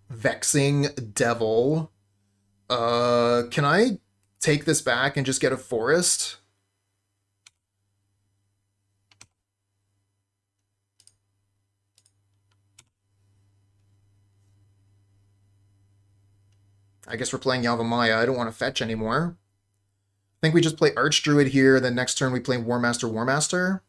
Vexing Devil. Can I take this back and just get a forest? I guess we're playing Yavimaya. I don't want to fetch anymore. I think we just play Archdruid here, then next turn we play Warmaster, Warmaster.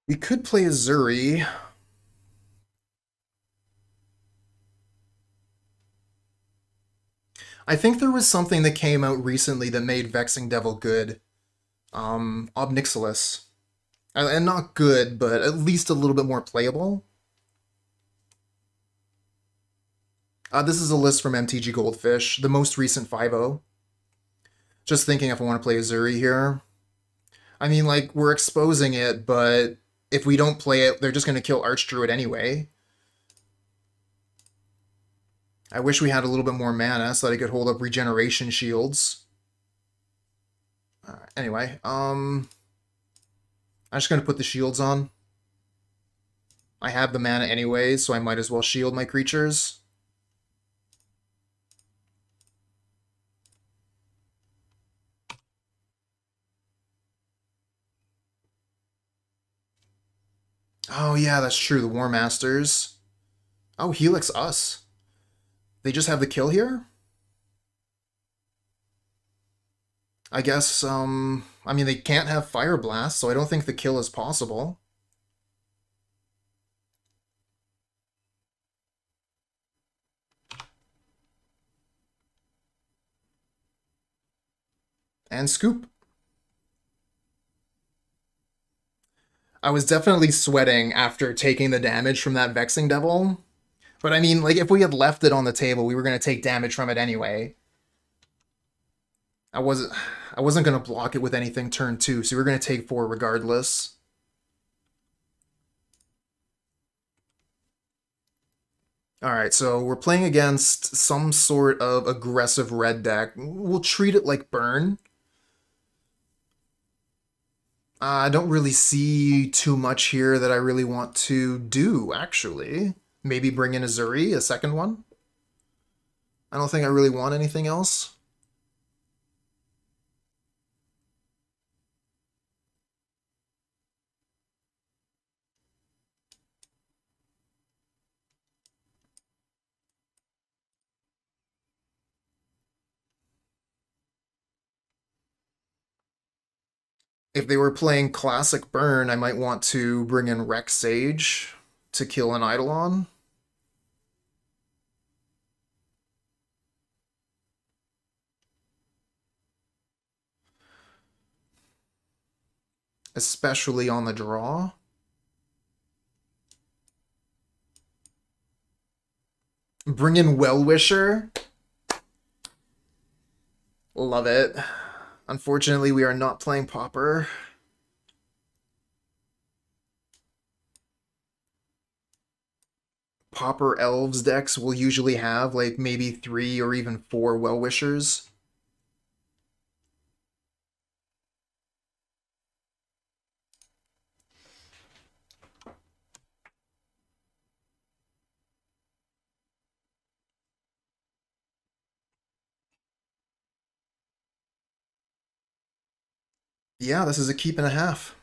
We could play Ezuri. I think there was something that came out recently that made Vexing Devil good. Obnixilis. And not good, but at least a little bit more playable. This is a list from MTG Goldfish, the most recent 5.0. Just thinking if I want to play Ezuri here. I mean, like, we're exposing it, but if we don't play it, they're just going to kill Archdruid anyway. I wish we had a little bit more mana so that I could hold up regeneration shields. Anyway, I'm just going to put the shields on. I have the mana anyway, so I might as well shield my creatures. Oh yeah, that's true, the Warmasters. Oh, Helix us. They just have the kill here? I guess, I mean, they can't have Fire Blast, so I don't think the kill is possible. And scoop. I was definitely sweating after taking the damage from that Vexing Devil. But I mean, like, if we had left it on the table, we were going to take damage from it anyway. I wasn't going to block it with anything turn 2, so we were going to take 4 regardless. Alright, so we're playing against some sort of aggressive red deck. We'll treat it like Burn. I don't really see too much here that I really want to do, actually. Maybe bring in Ezuri, a second one. I don't think I really want anything else. If they were playing Classic Burn, I might want to bring in Reclamation Sage to kill an Eidolon. Especially on the draw. Bring in Well-Wisher. Love it. Unfortunately, we are not playing Pauper. Pauper Elves decks will usually have like maybe 3 or even 4 Well-Wishers. Yeah, this is a keep and a half.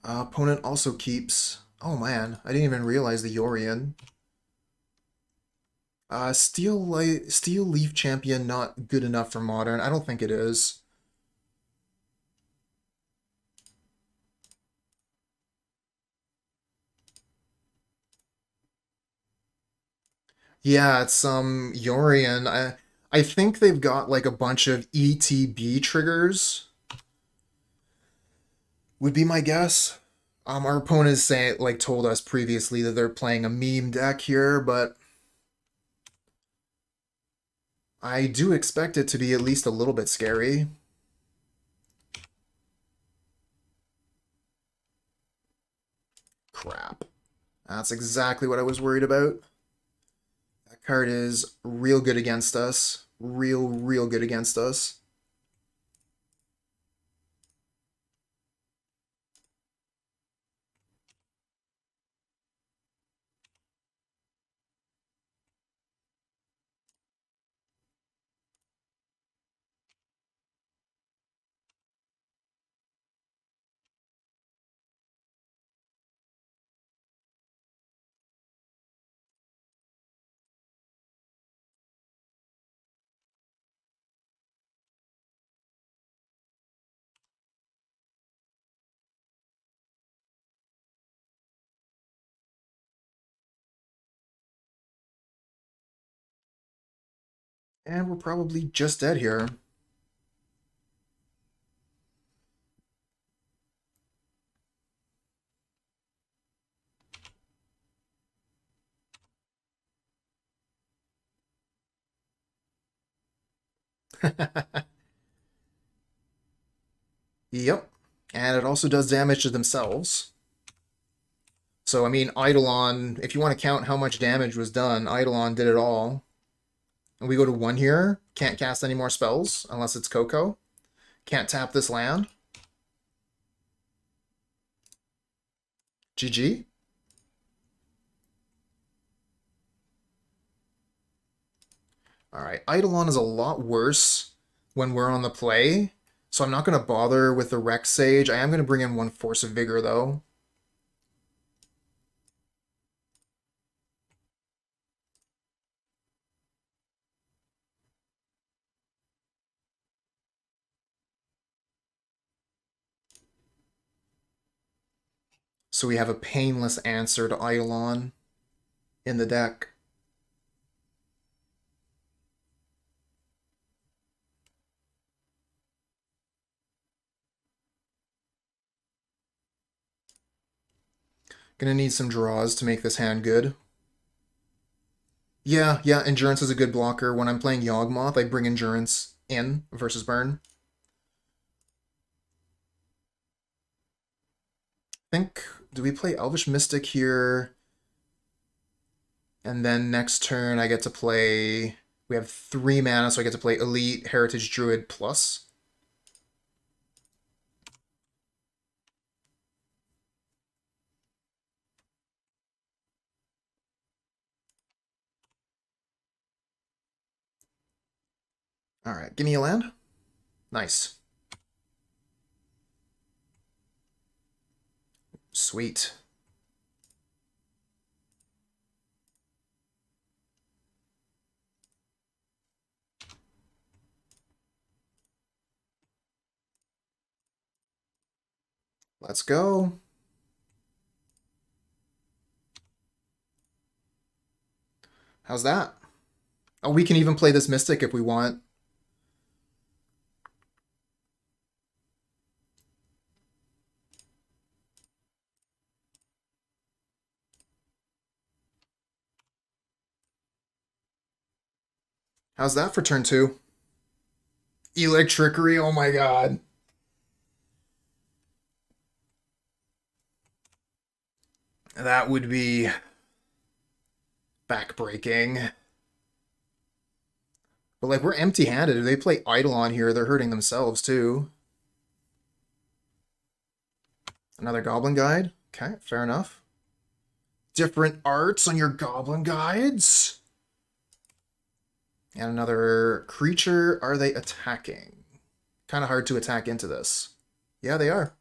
Opponent also keeps... Oh man, I didn't even realize the Yorion. Steel Leaf Champion not good enough for Modern. I don't think it is. Yeah, it's Yorion. I think they've got like a bunch of ETB triggers. Would be my guess. Our opponents told us previously that they're playing a meme deck here, but I do expect it to be at least a little bit scary. Crap. That's exactly what I was worried about. That card is real good against us. Real good against us. And we're probably just dead here. Yep. And it also does damage to themselves. So, I mean, Eidolon, if you want to count how much damage was done, Eidolon did it all. And we go to 1 here. Can't cast any more spells unless it's Coco. Can't tap this land. GG. Alright, Eidolon is a lot worse when we're on the play, so I'm not going to bother with the Rec Sage. I am going to bring in 1 Force of Vigor, though. So we have a painless answer to Eidolon in the deck. Gonna need some draws to make this hand good. Yeah, Endurance is a good blocker. When I'm playing Yawgmoth, I bring Endurance in versus Burn. I think, do we play Elvish Mystic here? And then next turn I get to play... We have 3 mana, so I get to play Elite, Heritage Druid plus. Alright, give me a land. Nice. Sweet. Let's go. How's that? Oh, we can even play this Mystic if we want. How's that for turn 2? Electrickery, oh my god. That would be backbreaking. But like, we're empty-handed. If they play Eidolon here, they're hurting themselves too. Another Goblin Guide. Okay, fair enough. Different arts on your Goblin Guides. And another creature. Are they attacking? Kind of hard to attack into this. Yeah, they are.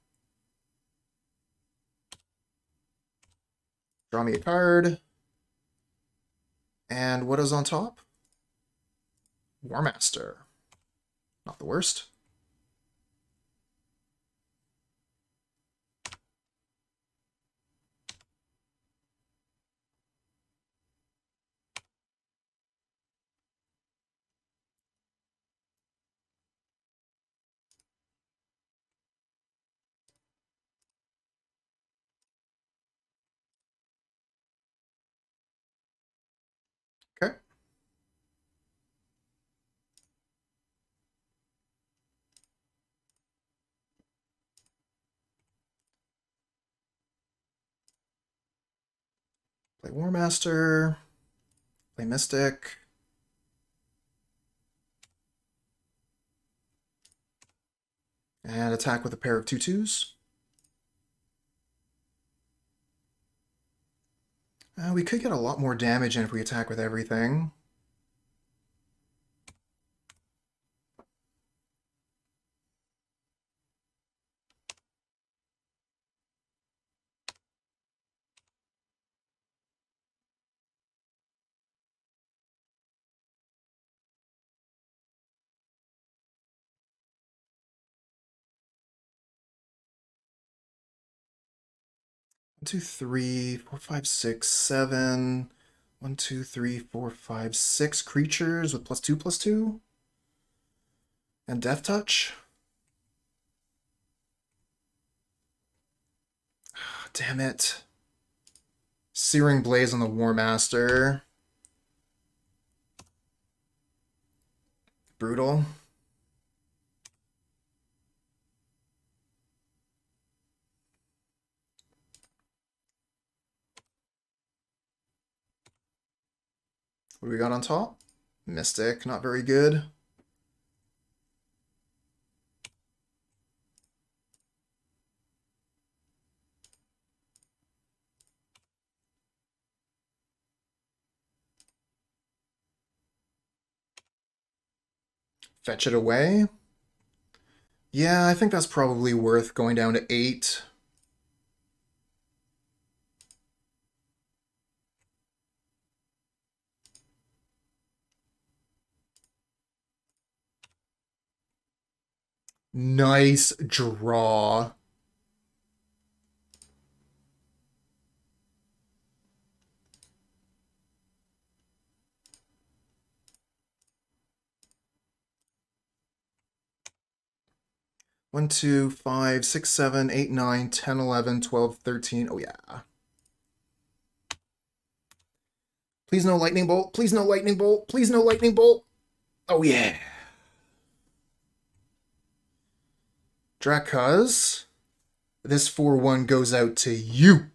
Draw me a card. And what is on top? Warmaster. Not the worst. Okay. Play Warmaster. Play Mystic. And attack with a pair of 2/2s. We could get a lot more damage in if we attack with everything. One, two, three, four, five, six, seven. 1, 2, 3, 4, 5, 6 creatures with +2/+2. And Death Touch. Damn it. Searing Blaze on the Warmaster. Brutal. What do we got on top? Mystic, not very good. Fetch it away. Yeah, I think that's probably worth going down to 8. Nice draw. One, 2, 5, 6, 7, 8, 9, 10, 11, 12, 13. Oh, yeah. Please no lightning bolt. Please no lightning bolt. Please no lightning bolt. Oh, yeah. Drakuz. This 4/1 goes out to you.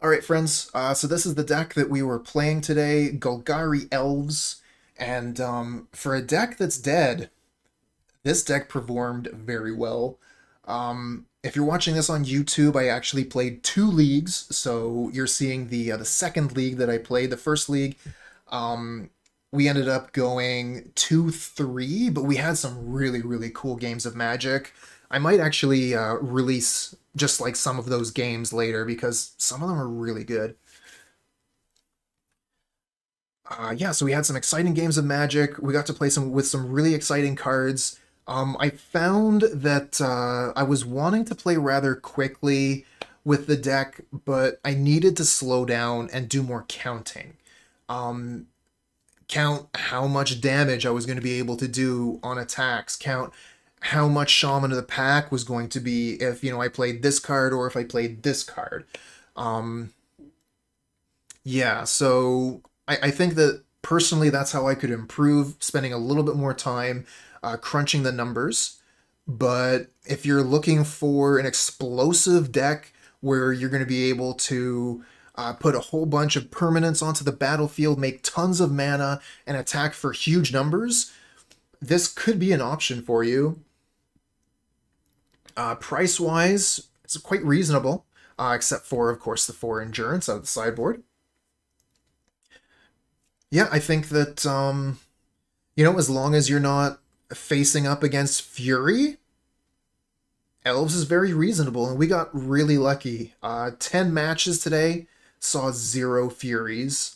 Alright, friends. So this is the deck that we were playing today. Golgari Elves. And for a deck that's dead, this deck performed very well. If you're watching this on YouTube, I actually played 2 leagues, so you're seeing the second league that I played. The first league, we ended up going 2-3, but we had some really, really cool games of Magic. I might actually release just like some of those games later, because some of them are really good. Yeah, so we had some exciting games of Magic. We got to play with some really exciting cards. I found that I was wanting to play rather quickly with the deck, but I needed to slow down and do more counting. Count how much damage I was going to be able to do on attacks, count how much Shaman of the Pack was going to be if, you know, I played this card or if I played this card. Yeah, so I think that Personally, that's how I could improve, spending a little bit more time crunching the numbers. But if you're looking for an explosive deck where you're going to be able to put a whole bunch of permanents onto the battlefield, make tons of mana, and attack for huge numbers, this could be an option for you. Price-wise, it's quite reasonable, except for, of course, the 4 endurance out of the sideboard. Yeah, I think that, you know, as long as you're not facing up against Fury, Elves is very reasonable, and we got really lucky. 10 matches today saw 0 Furies.